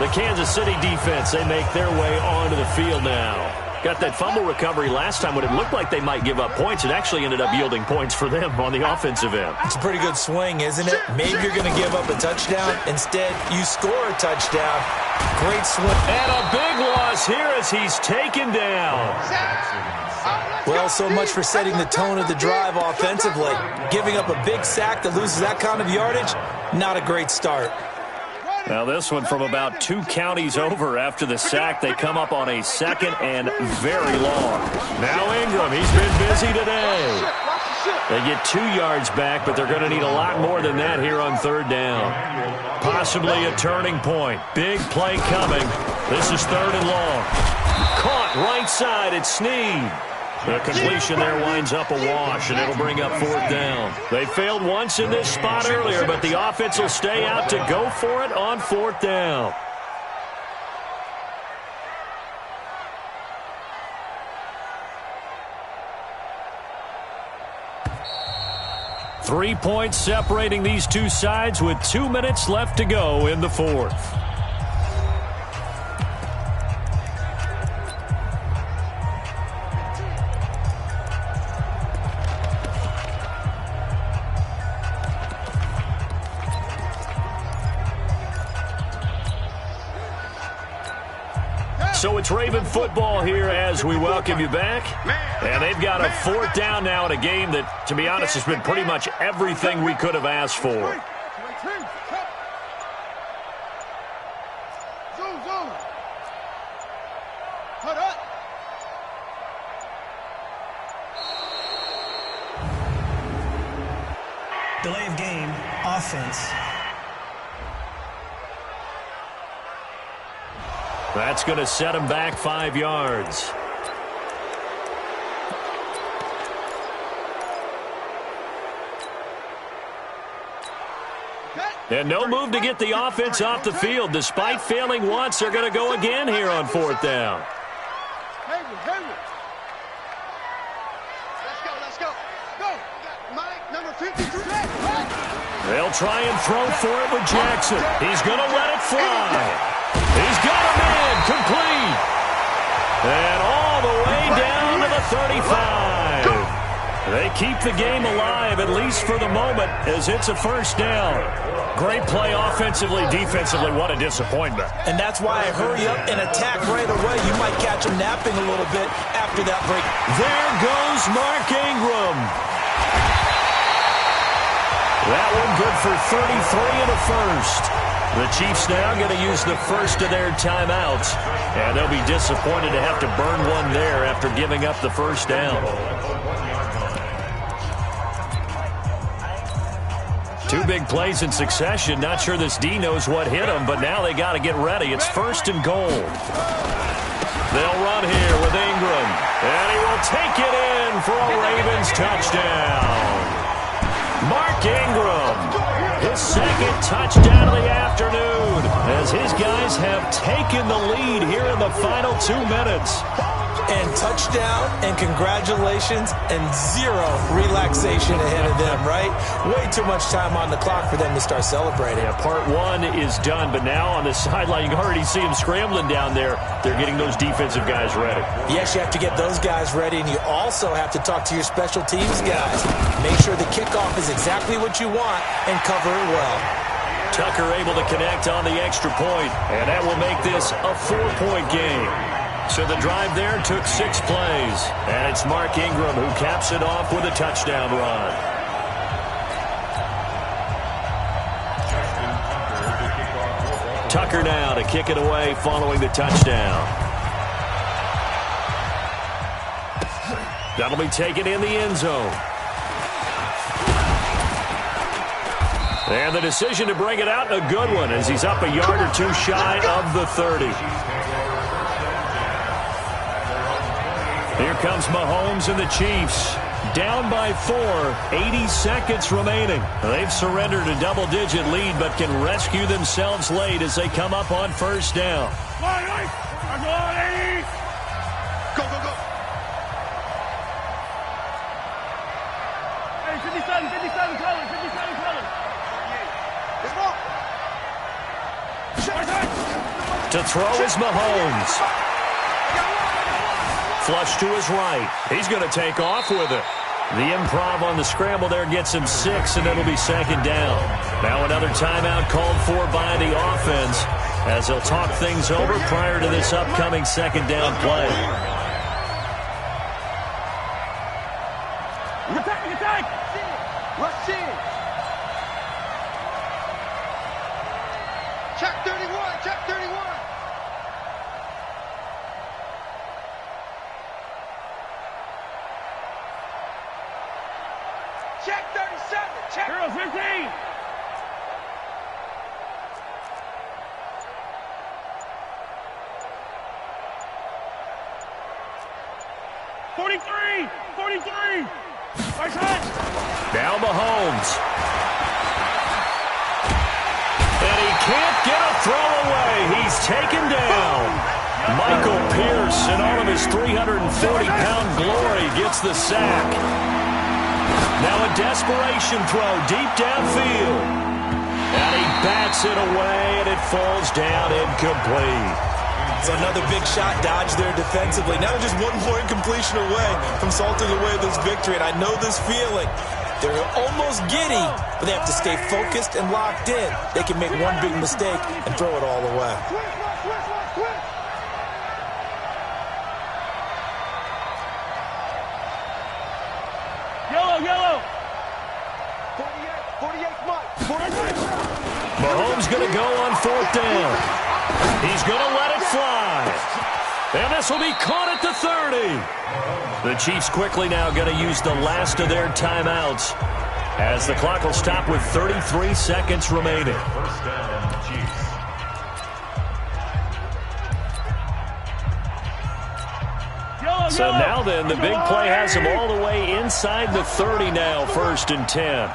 The Kansas City defense, they make their way onto the field now. Got that fumble recovery last time when it looked like they might give up points. It actually ended up yielding points for them on the offensive end. It's a pretty good swing, isn't it? Maybe you're going to give up a touchdown. Instead, you score a touchdown. Great swing. And a big loss here as he's taken down. Well, so much for setting the tone of the drive offensively. Giving up a big sack that loses that kind of yardage, not a great start. Now this one from about 2 counties over after the sack. They come up on a 2nd and very long. Now Ingram, he's been busy today. They get 2 yards back, but they're going to need a lot more than that here on third down. Possibly a turning point. Big play coming. This is 3rd and long. Caught right side at Snead. The completion there winds up a wash, and it'll bring up 4th down. They failed once in this spot earlier, but the offense will stay out to go for it on 4th down. Three points separating these two sides with 2 minutes left to go in the 4th. So it's Raven football here as we welcome you back. And they've got a 4th down now in a game that, to be honest, has been pretty much everything we could have asked for. Delay of game, offense. That's going to set him back 5 yards. And no move to get the offense off the field. Despite failing once, they're going to go again here on 4th down. Let's go. Go. Mike, number 53. They'll try and throw for it with Jackson. He's going to let it fly. He's got a man complete. And all the way down to the 35. They keep the game alive, at least for the moment, as it's a 1st down. Great play offensively, defensively. What a disappointment. And that's why I hurry up and attack right away. You might catch him napping a little bit after that break. There goes Mark Ingram. That one good for 33 in the 1st. The Chiefs now going to use the first of their timeouts, and they'll be disappointed to have to burn one there after giving up the 1st down. 2 big plays in succession. Not sure this D knows what hit him, but now they got to get ready. It's 1st and goal. They'll run here with Ingram, and he will take it in for a Ravens touchdown. Mark Ingram. His 2nd touchdown of the afternoon as his guys have taken the lead here in the final 2 minutes. and touchdown and congratulations and zero relaxation ahead of them, right? Way too much time on the clock for them to start celebrating. Yeah, part one is done, but now on the sideline, you can already see them scrambling down there. They're getting those defensive guys ready. Yes, you have to get those guys ready, and you also have to talk to your special teams guys. Make sure the kickoff is exactly what you want and cover it well. Tucker able to connect on the extra point, and that will make this a 4-point game. So the drive there took 6 plays, and it's Mark Ingram who caps it off with a touchdown run. Tucker now to kick it away following the touchdown. That'll be taken in the end zone. And the decision to bring it out, a good one, as he's up a yard or two shy of the 30. Here comes Mahomes and the Chiefs. Down by 4, 80 seconds remaining. They've surrendered a double-digit lead, but can rescue themselves late as they come up on first down. Go, go, go. Hey, 57 colors, 57 colors. To throw is Mahomes. Flush to his right. He's going to take off with it. The improv on the scramble there gets him 6, and it'll be second down. Now another timeout called for by the offense as they'll talk things over prior to this upcoming second down play. Attack! Rush in! Check 31! Check 31! Check 37! Check! Girl, 15! Now Mahomes. And he can't get a throw away. He's taken down. Michael Pierce, in all of his 340-pound glory, gets the sack. Now a desperation throw deep downfield. And he bats it away, and it falls down incomplete. It's another big shot dodge there defensively. Now they're just one more incompletion away from salting away this victory. And I know this feeling. They're almost giddy, but they have to stay focused and locked in. They can make one big mistake and throw it all away. Yellow! 48 Mike! Mahomes going to go on fourth down. He's going to let it fly. And this will be caught at the 30. The Chiefs quickly now going to use the last of their timeouts as the clock will stop with 33 seconds remaining. First down, Chiefs. So now then, the big play has him all the way inside the 30 now, 1st and 10.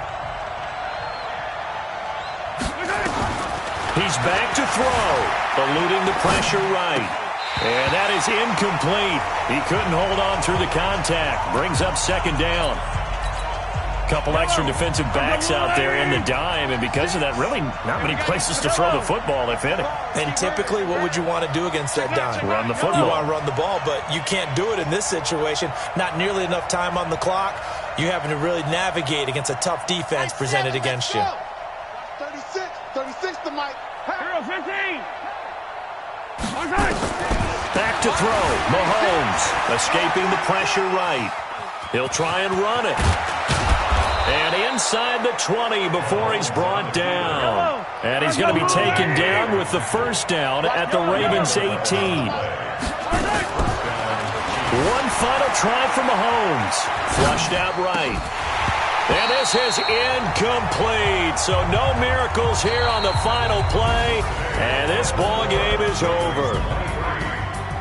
He's back to throw, eluding the pressure right. And that is incomplete. He couldn't hold on through the contact. Brings up second down. Couple extra defensive backs out there in the dime, and because of that, really not many places to throw the football, if any. And typically, what would you want to do against that dime? Run the football. You want to run the ball, but you can't do it in this situation. Not nearly enough time on the clock. You're having to really navigate against a tough defense presented against you. 36 to Mike. Hero 15. Back to throw. Mahomes escaping the pressure right. He'll try and run it. And inside the 20 before he's brought down. And he's going to be taken down with the first down at the Ravens 18. One final try for Mahomes. Flushed out right. And this is incomplete. So no miracles here on the final play. And this ball game is over.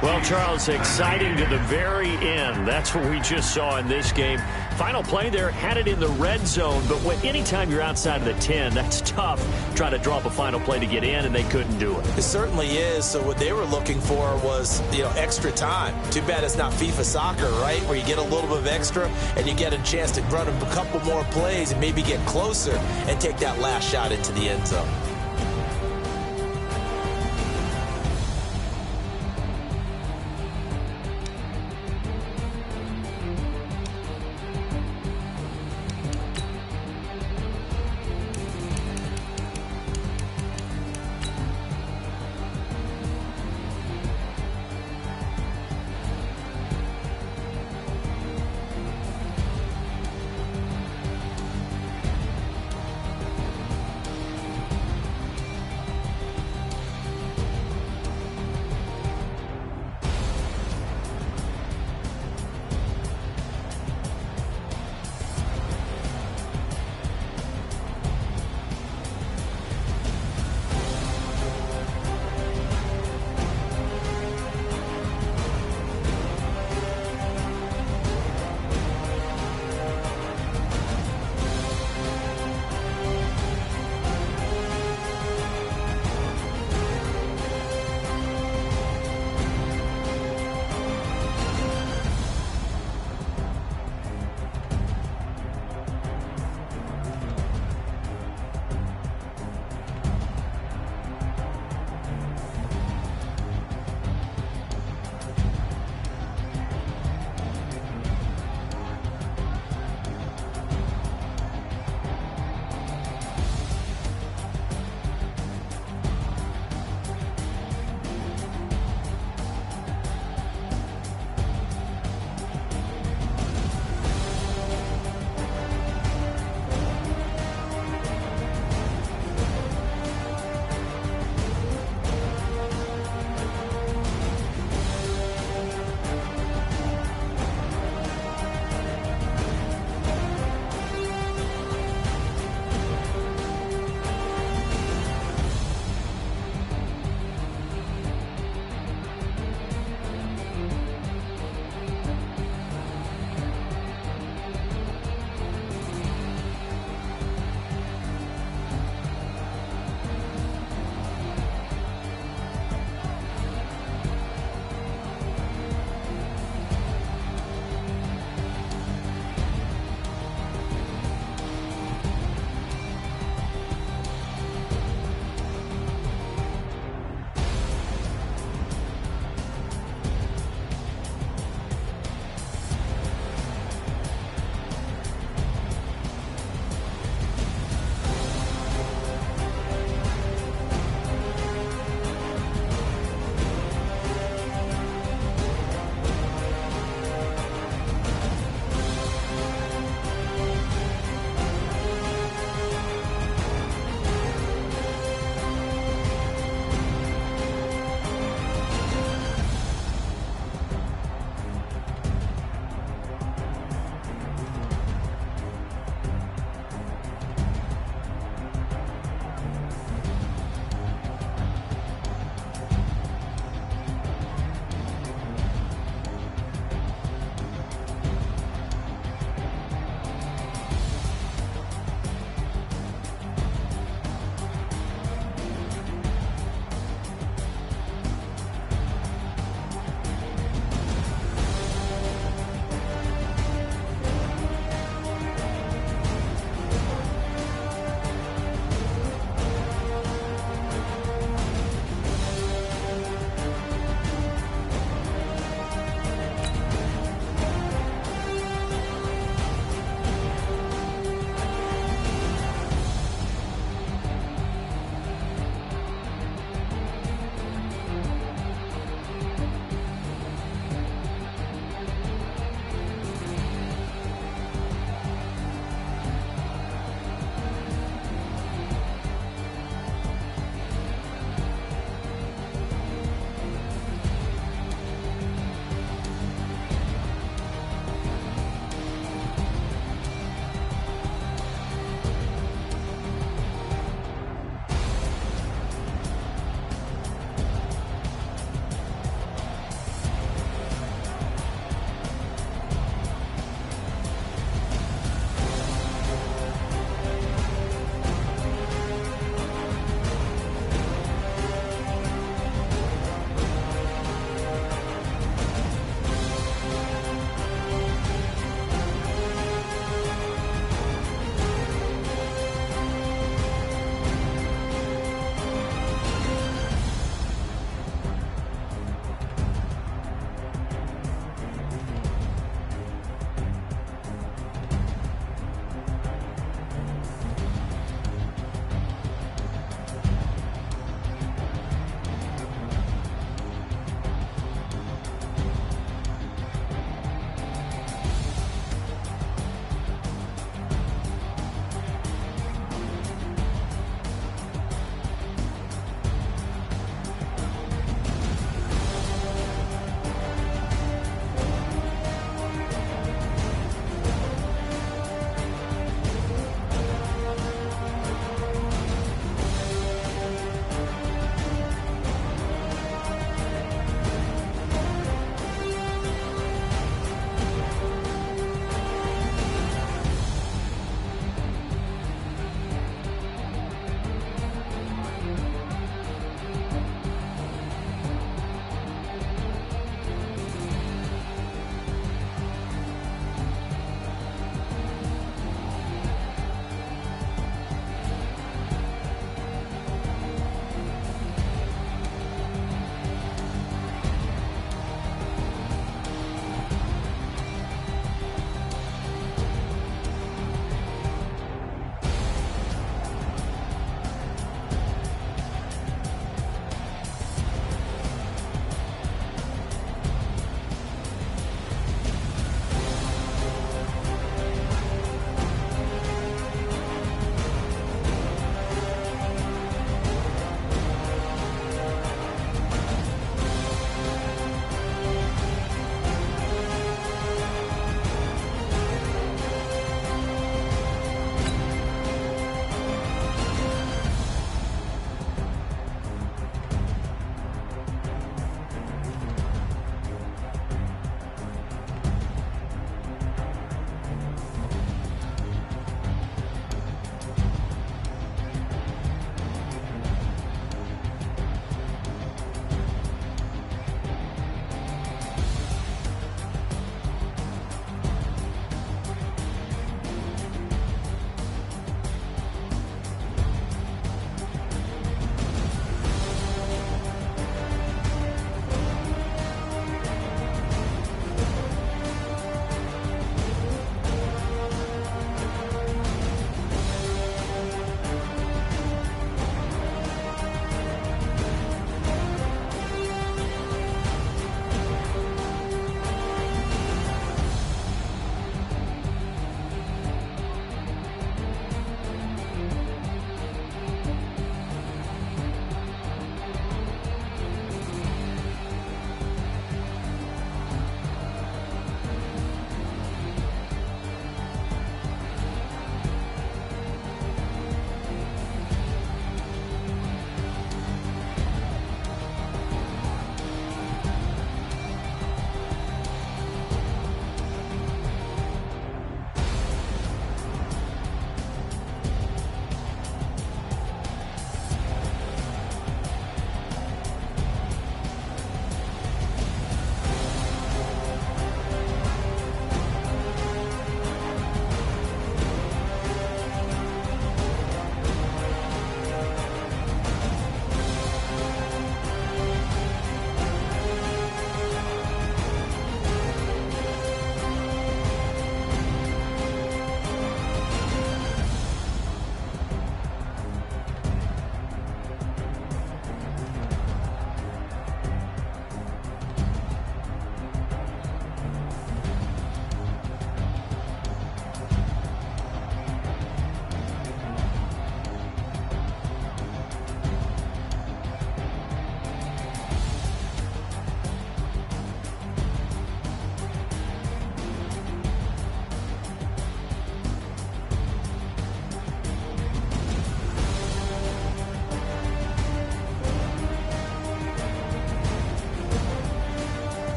Well, Charles, exciting to the very end. That's what we just saw in this game. Final play there, had it in the red zone, but anytime you're outside of the 10, that's tough. Try to draw up a final play to get in, and they couldn't do it. It certainly is. So what they were looking for was, extra time. Too bad it's not FIFA soccer, right, where you get a little bit of extra and you get a chance to run a couple more plays and maybe get closer and take that last shot into the end zone.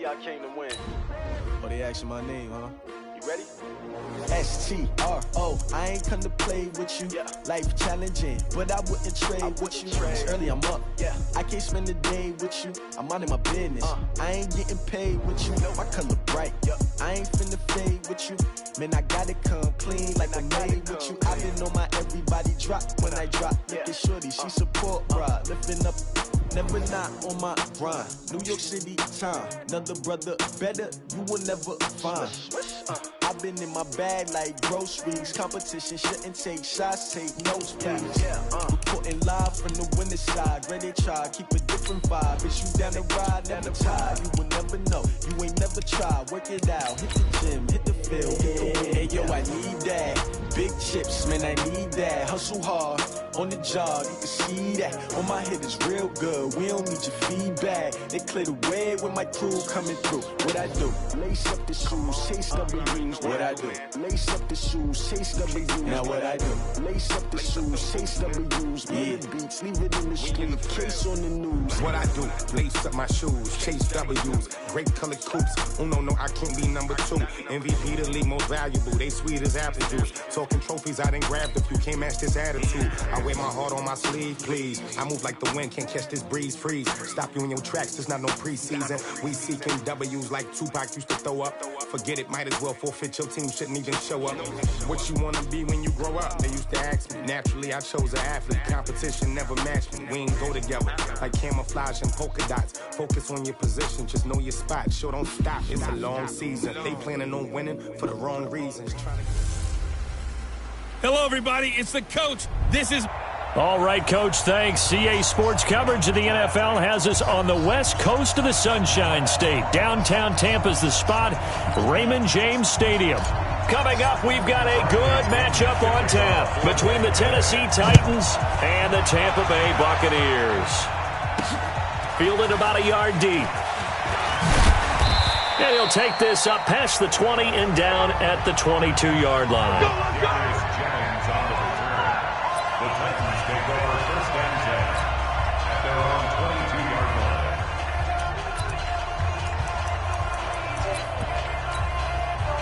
I came to win. Oh, they asking my name, huh? You ready? STRO, I ain't come to play with you. Life challenging, but I wouldn't trade with you. It's early, I'm up. I can't spend the day with you. I'm out of my business. I ain't getting paid with you. My color bright. I ain't finna fade with you. Man, I gotta come clean like I made with you. I been on my everybody drop when I drop. Look at shorty, she support ride. Lifting up, never not on my grind. New York City time, another brother better, you will never find. I've been in my bag like groceries. Competition shouldn't take shots, take notes, please. Reporting live from the winning side. Ready to try, keep a different vibe. Is you down the ride, never tired. You will never know, you ain't never tried. Work it out, hit the gym, hit the field, hit the win. Hey yo, I need that. Big chips, man, I need that. Hustle hard, on the job, you can see that. On my head is real good, we don't need your feedback. They clear the way with my crew coming through. What I do? Lace up the shoes, chase W's. What I do? Lace up the shoes, chase W's. Now what I do? Lace up the shoes, chase W's. Big beats, leave it in the street, case on the news. What I do? Lace up my shoes, chase W's. Great colored coops. Oh no, I can't be number 2. MVP the league most valuable. They sweet as apple juice. Talking trophies, I done grabbed a few. Can't match this attitude. I wear my heart on my sleeve, please. I move like the wind, can't catch this breeze, freeze. Stop you in your tracks, there's not no preseason. We seeking W's like Tupac used to throw up. Forget it, might as well forfeit, your team shouldn't even show up. What you wanna be when you grow up? They used to ask me. Naturally, I chose an athlete. Competition never matched me. We ain't go together like camouflage and polka dots. Focus on your position, just know your spot. Sure, don't stop, it's a long season. They planning on winning for the wrong reasons. Hello, everybody. It's the coach. This is... All right, Coach, thanks. CA Sports coverage of the NFL has us on the west coast of the Sunshine State. Downtown Tampa's the spot, Raymond James Stadium. Coming up, we've got a good matchup on tap between the Tennessee Titans and the Tampa Bay Buccaneers. Fielded about a yard deep. And he'll take this up past the 20 and down at the 22-yard line.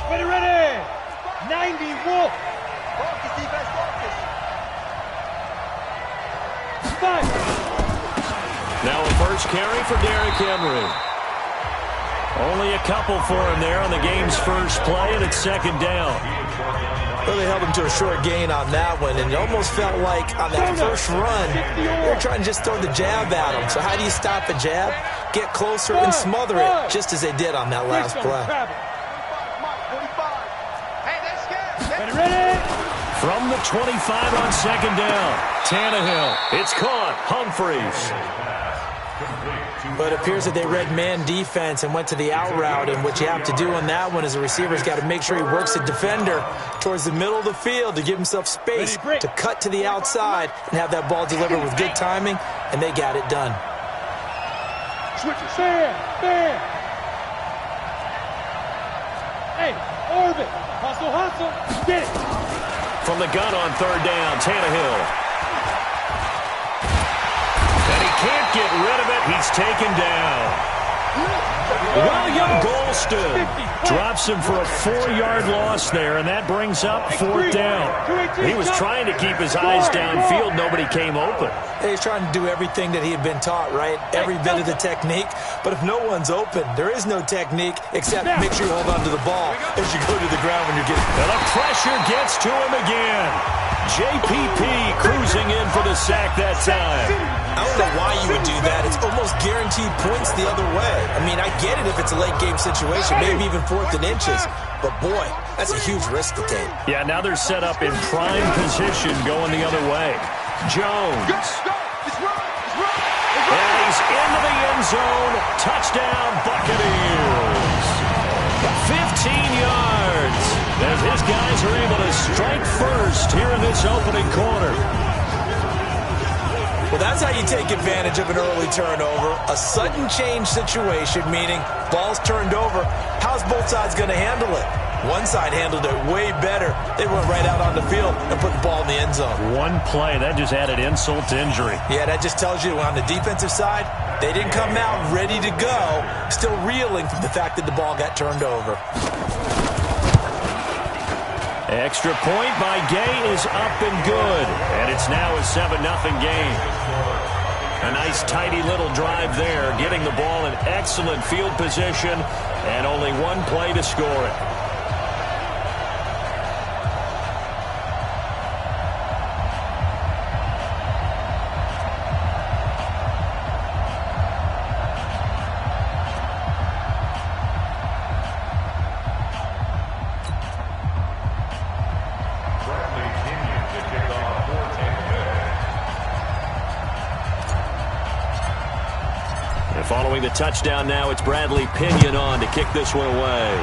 Ready! 90 Wolf! Focus, defense, focus! Five! Now a first carry for Derrick Henry. Only a couple for him there on the game's first play, and it's second down. Well, they held him to a short gain on that one, and it almost felt like on that first run, they were trying to just throw the jab at him. So how do you stop a jab? Get closer and smother it, just as they did on that last play. From the 25 on second down, Tannehill. It's caught. Humphreys. But it appears that they read man defense and went to the out route, and what you have to do on that one is the receiver's got to make sure he works the defender towards the middle of the field to give himself space to cut to the outside and have that ball delivered with good timing, and they got it done. Switches. Fair. Hey, orbit. Hustle. Get it. From the gun on third down, Tannehill. And he can't get rid of it. He's taken down. William Golston drops him for a 4-yard loss there, and that brings up fourth down. He was trying to keep his eyes downfield. Nobody came open. He's trying to do everything that he had been taught, right? Every bit of the technique. But if no one's open, there is no technique except make sure you hold on to the ball as you go to the ground when you're getting... And the pressure gets to him again. JPP cruising in for the sack that time. I don't know why you would do that. It's almost guaranteed points the other way. I mean, I get it if it's a late game situation, maybe even 4th and inches. But, boy, that's a huge risk to take. Yeah, now they're set up in prime position going the other way. Jones. And he's into the end zone. Touchdown, Buccaneers. 15 yards as his guys are able to strike first here in this opening quarter. Well, that's how you take advantage of an early turnover. A sudden change situation, meaning ball's turned over. How's both sides going to handle it? One side handled it way better. They went right out on the field and put the ball in the end zone. One play, that just added insult to injury. Yeah, that just tells you on the defensive side, They didn't come out ready to go, still reeling from the fact that the ball got turned over. Extra point by Gay is up and good. And it's now a 7-0 game. A nice tidy little drive there, getting the ball in excellent field position, and only one play to score it. Following the touchdown now, it's Bradley Pinion on to kick this one away.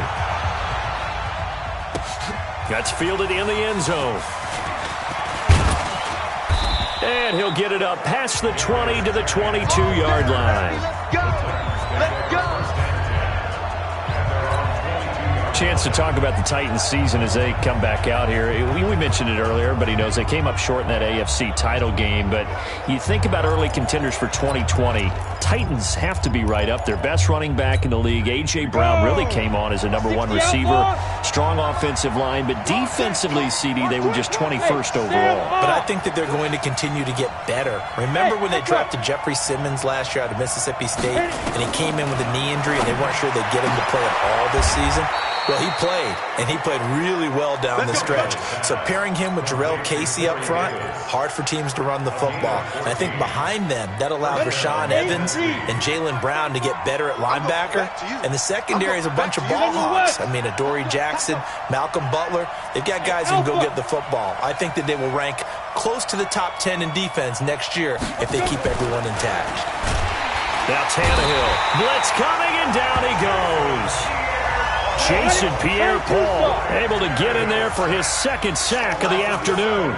That's fielded in the end zone. And he'll get it up past the 20 to the 22-yard line. Let's go! Let's go! Chance to talk about the Titans season as they come back out here. We mentioned it earlier, everybody knows they came up short in that AFC title game, but you think about early contenders for 2020, Titans have to be right up there. Best running back in the league. A.J. Brown really came on as a #1 receiver. Strong offensive line, but defensively, CD, they were just 21st overall. But I think that they're going to continue to get better. Remember when they drafted Jeffrey Simmons last year out of Mississippi State, and he came in with a knee injury, and they weren't sure they'd get him to play at all this season? Well, he played, and he played really well down the stretch. So pairing him with Jarrell Casey up front, hard for teams to run the football. And I think behind them, that allowed Rashaan Evans and Jaylen Brown to get better at linebacker. And the secondary is a bunch of ball hawks. I mean, Adoree Jackson, Malcolm Butler, they've got guys who can go get the football. I think that they will rank close to the top 10 in defense next year if they keep everyone intact. Now Tannehill, blitz coming, and down he goes. Jason Pierre-Paul able to get in there for his second sack of the afternoon.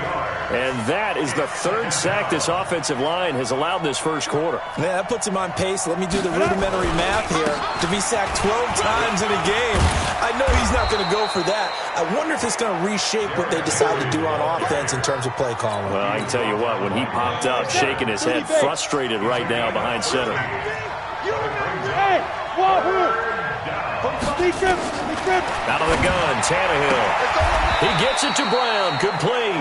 And that is the third sack this offensive line has allowed this first quarter. Yeah, that puts him on pace. Let me do the rudimentary math here. To be sacked 12 times in a game, I know he's not going to go for that. I wonder if it's going to reshape what they decide to do on offense in terms of play calling. Well, I can tell you what, when he popped up, shaking his head, frustrated right now behind center. Hey, Wahoo! Out of the gun, Tannehill. He gets it to Brown, complete.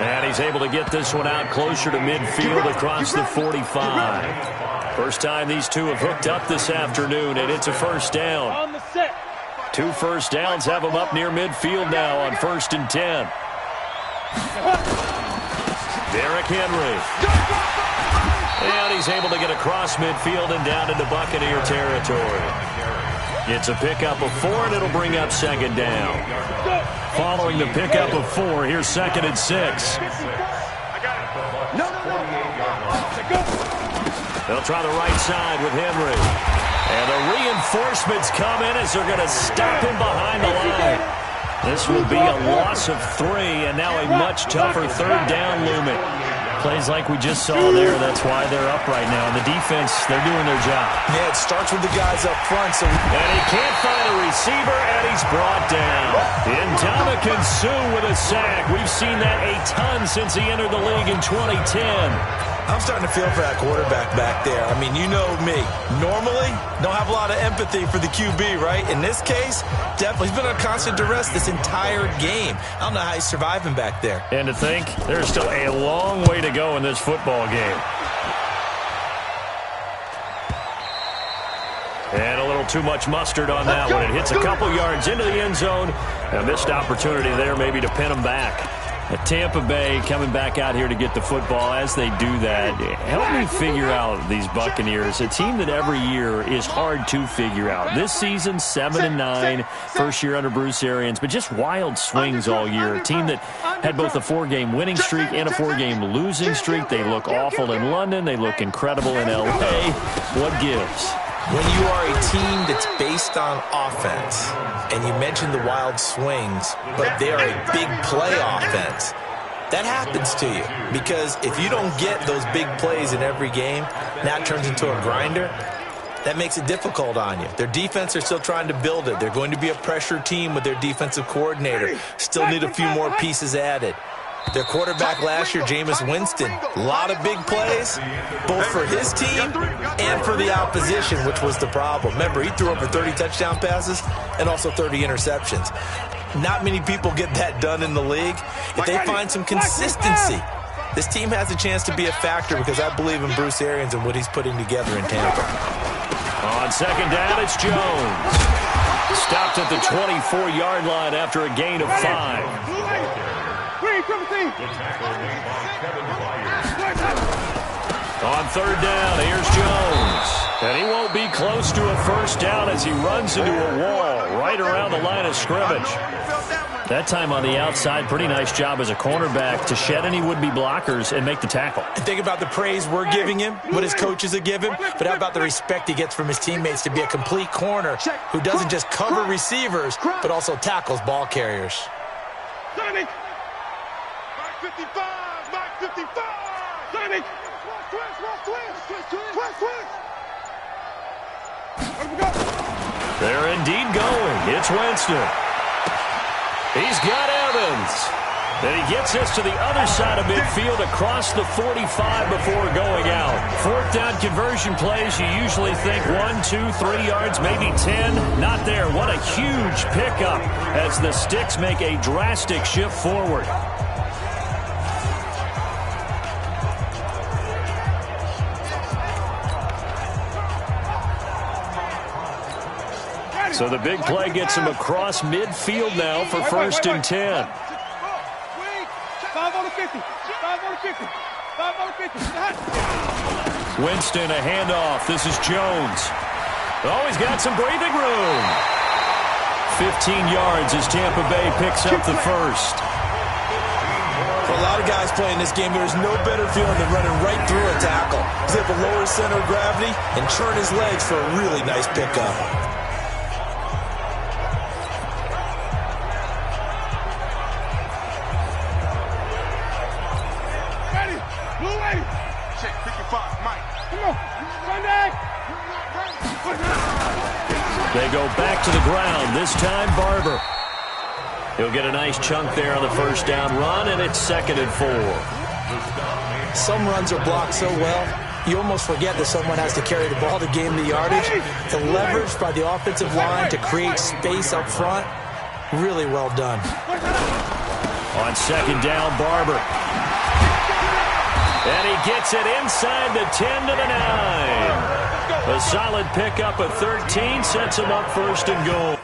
And he's able to get this one out closer to midfield across the 45. First time these two have hooked up this afternoon, and it's a first down. 2 first downs have them up near midfield now on 1st and 10. Derrick Henry. And he's able to get across midfield and down into Buccaneer territory. It's a pickup of 4, and it'll bring up 2nd down. Following the pickup of 4, here's 2nd and 6. They'll try the right side with Henry. And the reinforcements come in as they're going to stop him behind the line. This will be a loss of 3, and now a much tougher 3rd down looming. Plays like we just saw there, that's why they're up right now. And the defense, they're doing their job. Yeah, it starts with the guys up front. And he can't find a receiver, and he's brought down. Ndamukong Suh with a sack. We've seen that a ton since he entered the league in 2010. I'm starting to feel for that quarterback back there. I mean, you know me. Normally, don't have a lot of empathy for the QB, right? In this case, definitely. He's been on constant duress this entire game. I don't know how he's surviving back there. And to think, there's still a long way to go in this football game. And a little too much mustard on that one. It hits a couple yards into the end zone. A missed opportunity there maybe to pin him back. Tampa Bay coming back out here to get the football. As they do that, help me figure out these Buccaneers. A team that every year is hard to figure out. This season, 7-9, first year under Bruce Arians, but just wild swings all year. A team that had both a 4-game winning streak and a 4-game losing streak. They look awful in London. They look incredible in L.A. What gives? When you are a team that's based on offense, and you mentioned the wild swings, but they are a big play offense, that happens to you. Because if you don't get those big plays in every game, now it turns into a grinder. That makes it difficult on you. Their defense are still trying to build it. They're going to be a pressure team with their defensive coordinator. Still need a few more pieces added. Their quarterback last year, Jameis Winston, a lot of big plays, both for his team and for the opposition, which was the problem. Remember, he threw over 30 touchdown passes and also 30 interceptions. Not many people get that done in the league. If they find some consistency, this team has a chance to be a factor because I believe in Bruce Arians and what he's putting together in Tampa. On second down, it's Jones. Stopped at the 24-yard line after a gain of 5. On third down, here's Jones. And he won't be close to a first down as he runs into a wall right around the line of scrimmage. That time on the outside, pretty nice job as a cornerback to shed any would-be blockers and make the tackle. And think about the praise we're giving him, what his coaches are giving, but how about the respect he gets from his teammates to be a complete corner who doesn't just cover receivers, but also tackles ball carriers. Sonic! Mike 55! Mike 55! Sonic! They're indeed going. It's Winston. He's got Evans. And he gets us to the other side of midfield across the 45 before going out. Fourth down conversion plays, you usually think 1, 2, 3 yards, maybe 10. Not there. What a huge pickup as the Sticks make a drastic shift forward. So the big play gets him across midfield now for first and 10. 5 on the 50. 5 on the 50. 5 on the 50. Winston, a handoff. This is Jones. Oh, he's got some breathing room. 15 yards as Tampa Bay picks up the first. For a lot of guys playing this game, there's no better feeling than running right through a tackle. He's able to lower his center of gravity and turn his legs for a really nice pickup. They go back to the ground, this time Barber. He'll get a nice chunk there on the first down run, and it's 2nd and 4. Some runs are blocked so well, you almost forget that someone has to carry the ball to gain the yardage. The leverage by the offensive line to create space up front, really well done. On second down, Barber. And he gets it inside the 10 to the 9. A solid pickup of 13 sets him up 1st and goal.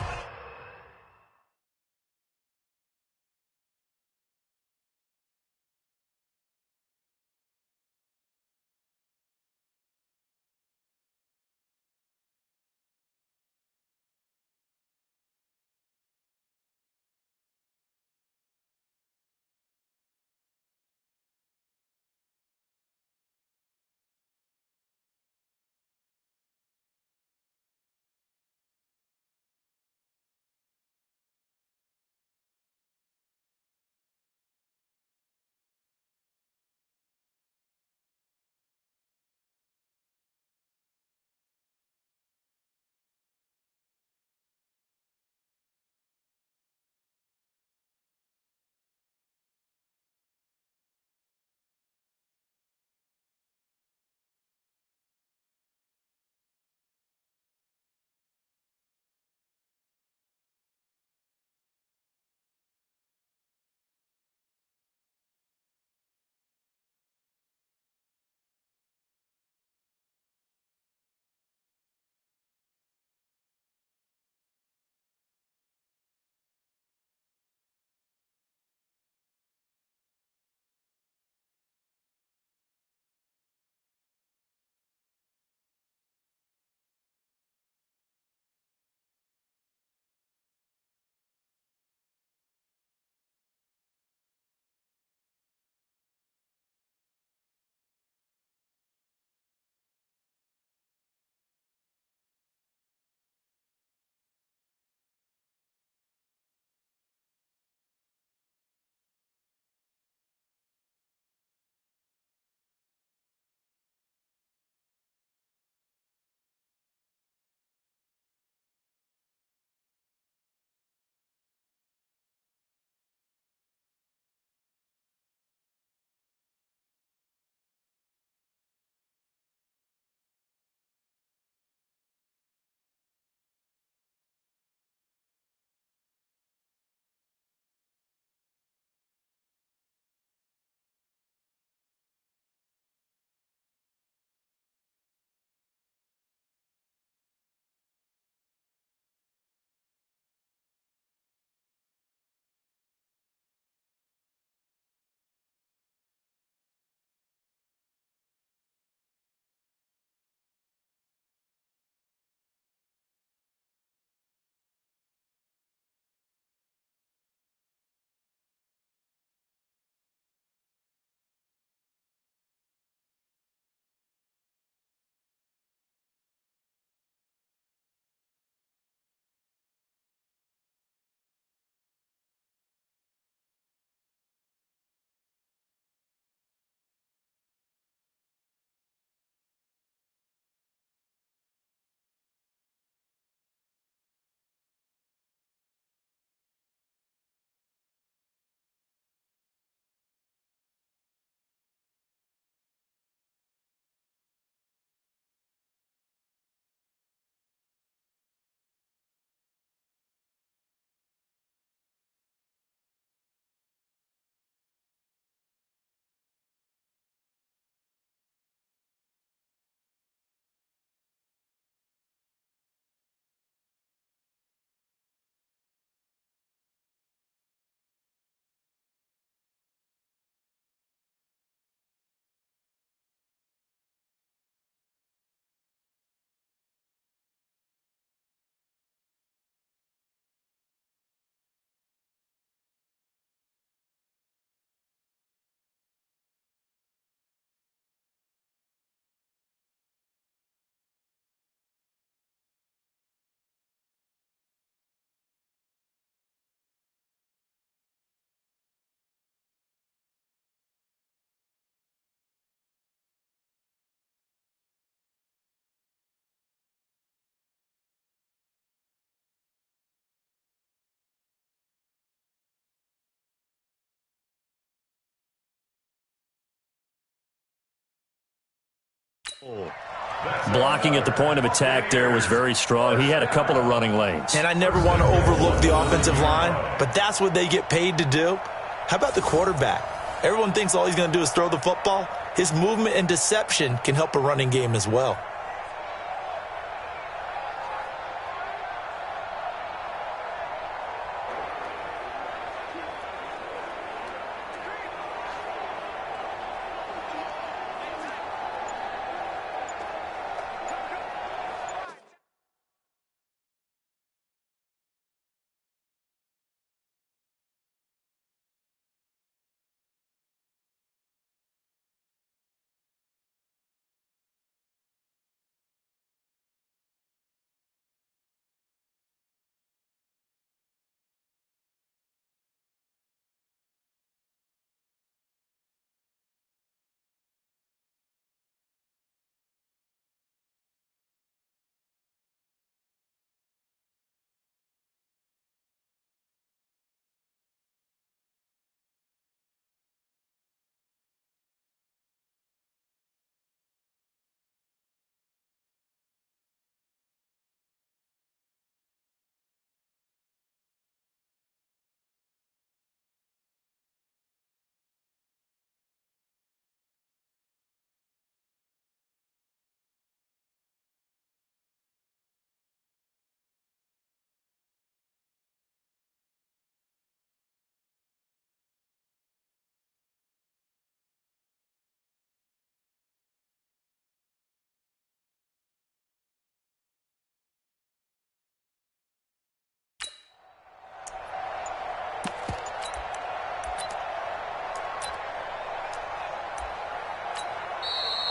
Blocking at the point of attack there was very strong. He had a couple of running lanes. And I never want to overlook the offensive line, but that's what they get paid to do. How about the quarterback? Everyone thinks all he's going to do is throw the football. His movement and deception can help a running game as well.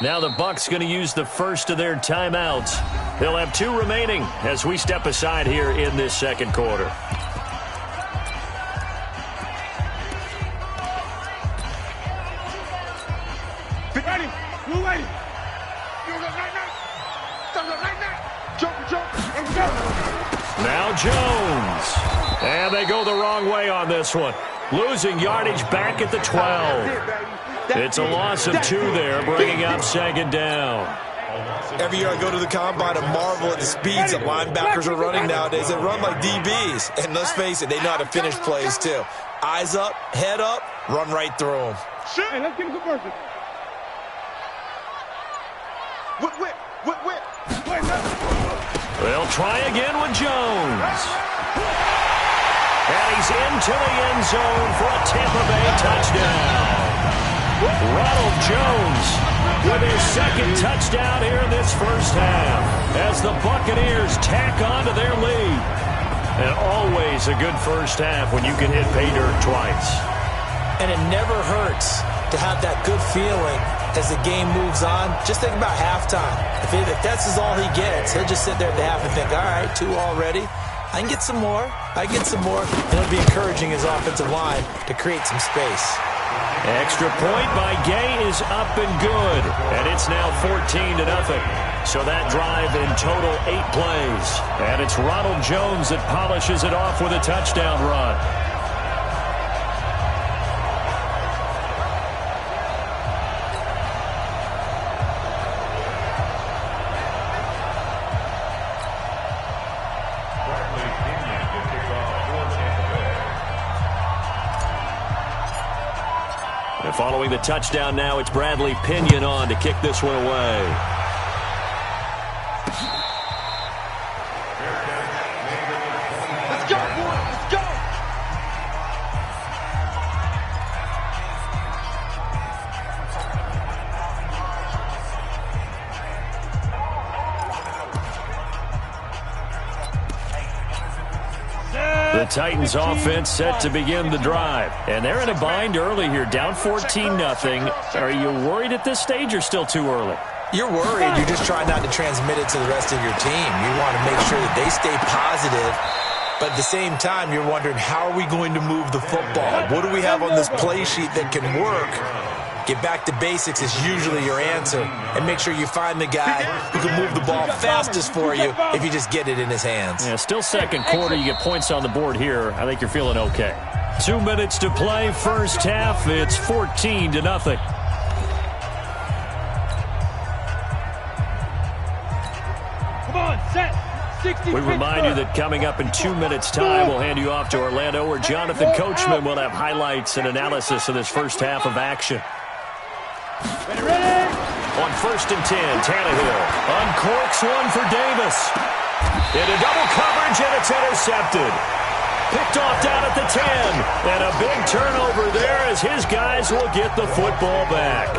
Now the Bucs going to use the first of their timeouts. They'll have 2 remaining as we step aside here in this second quarter. Ready, move ready. Now Jones. And they go the wrong way on this one. Losing yardage back at the 12. It's a loss of 2 there, bringing up second down. Every year I go to the combine and marvel at the speeds that linebackers are running nowadays. They run like DBs. And let's face it, they know how to finish plays too. Eyes up, head up, run right through them. Hey, let's get a good person. Whip. They'll try again with Jones. And he's into the end zone for a Tampa Bay touchdown. Ronald Jones with his second touchdown here in this first half as the Buccaneers tack on to their lead. And always a good first half when you can hit pay dirt twice. And it never hurts to have that good feeling as the game moves on. Just think about halftime. If that's all he gets, he'll just sit there at the half and think, all right, 2 already. I can get some more. And it'll be encouraging his offensive line to create some space. Extra point by Gay is up and good. And it's now 14-0. So that drive in total 8 plays. And it's Ronald Jones that polishes it off with a touchdown run. And following the touchdown now, it's Bradley Pinion on to kick this one away. Let's go, boy. Let's go. The Titans offense set to begin the drive. And they're in a bind early here, down 14-0. Are you worried at this stage or still too early? You're worried. You just try not to transmit it to the rest of your team. You want to make sure that they stay positive. But at the same time, you're wondering, how are we going to move the football? What do we have on this play sheet that can work? Get back to basics is usually your answer. And make sure you find the guy who can move the ball fastest for you if you just get it in his hands. Yeah, still second quarter. You get points on the board here. I think you're feeling okay. 2 minutes to play, first half. It's 14-0. We remind you that coming up in 2 minutes' time, we'll hand you off to Orlando, where Jonathan Coachman will have highlights and analysis of this first half of action. On 1st and 10, Tannehill uncorks one for Davis. Into double coverage, and it's intercepted. Picked off down at the 10. And a big turnover there as his guys will get the football back.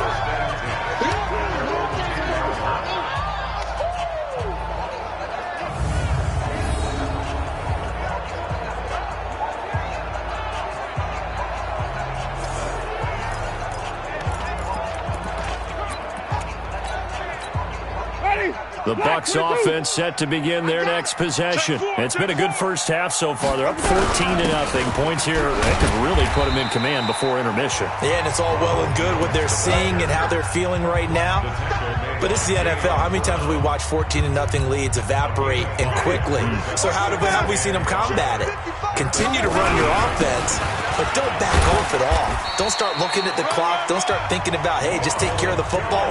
The Bucs offense set to begin their next possession. It's been a good first half so far. They're up 14-0. Points here that could really put them in command before intermission. Yeah, and it's all well and good what they're seeing and how they're feeling right now. But it's the NFL. How many times have we watched 14-0 leads evaporate and quickly? So how have we seen them combat it? Continue to run your offense, but don't back off at all. Don't start looking at the clock. Don't start thinking about, hey, just take care of the football.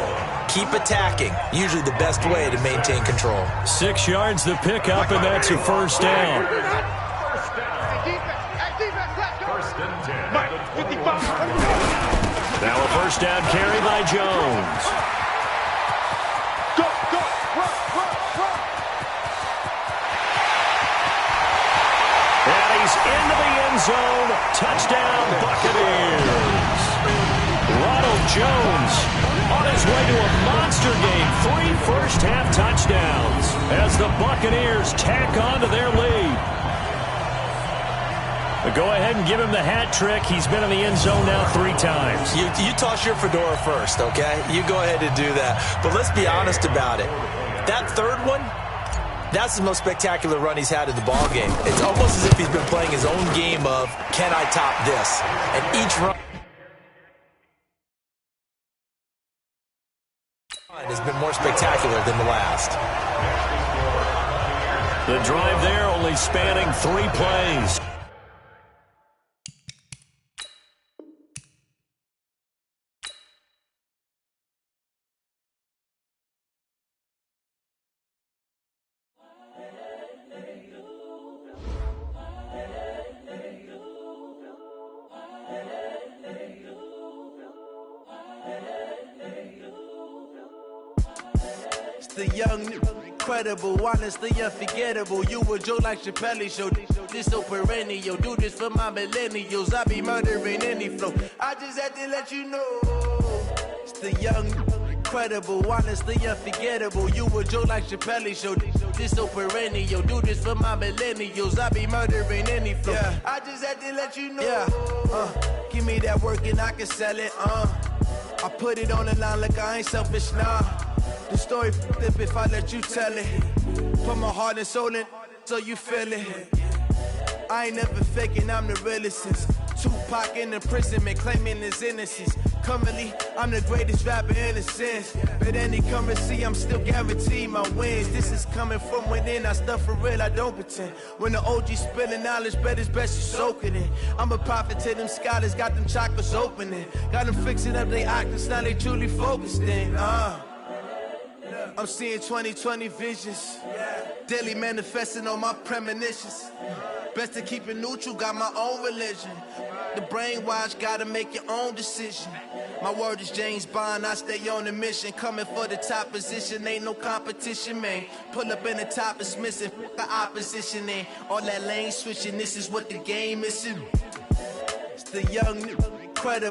Keep attacking. Usually the best way to maintain control. 6 yards the pickup, and that's a first down. Now a first down carry by Jones. And he's into the end zone. Touchdown, Buccaneers. Ronald Jones on his way to a monster game. 3 first-half touchdowns as the Buccaneers tack on to their lead. But go ahead and give him the hat trick. He's been in the end zone now 3 times. You toss your fedora first, okay? You go ahead and do that. But let's be honest about it. That third one, that's the most spectacular run he's had in the ballgame. It's almost as if he's been playing his own game of, can I top this? And each run has been more spectacular than the last. The drive there only spanning 3 plays. The young, incredible, honestly unforgettable. You a joke like Chappelle Show. This so perennial. Do this for my millennials. I be murdering any flow. I just had to let you know. It's the young, incredible, honestly unforgettable. You a joke like Chappelle Show. This so perennial. Do this for my millennials. I be murdering any flow. Yeah. I just had to let you know. Yeah. Give me that work and I can sell it. I put it on the line like I ain't selfish, nah. The story flip if I let you tell it. Put my heart and soul in so you feel it. I ain't never faking, I'm the realest since Tupac in imprisonment, claiming his innocence. Currently, I'm the greatest rapper in a sense. But any currency, I'm still guaranteed my wins. This is coming from within, I stuff for real, I don't pretend. When the OG spilling knowledge, bet it's best you soak it in. I'm a prophet to them scholars, got them chakras opening. Got them fixing up they octaves, now they truly focused in. I'm seeing 2020 visions. Daily manifesting on my premonitions. Best to keep it neutral, got my own religion. The brainwash, gotta make your own decision. My word is James Bond, I stay on a mission. Coming for the top position, ain't no competition, man. Pull up in the top, it's missing, the opposition in. All that lane switching, this is what the game is. It's the young, incredible.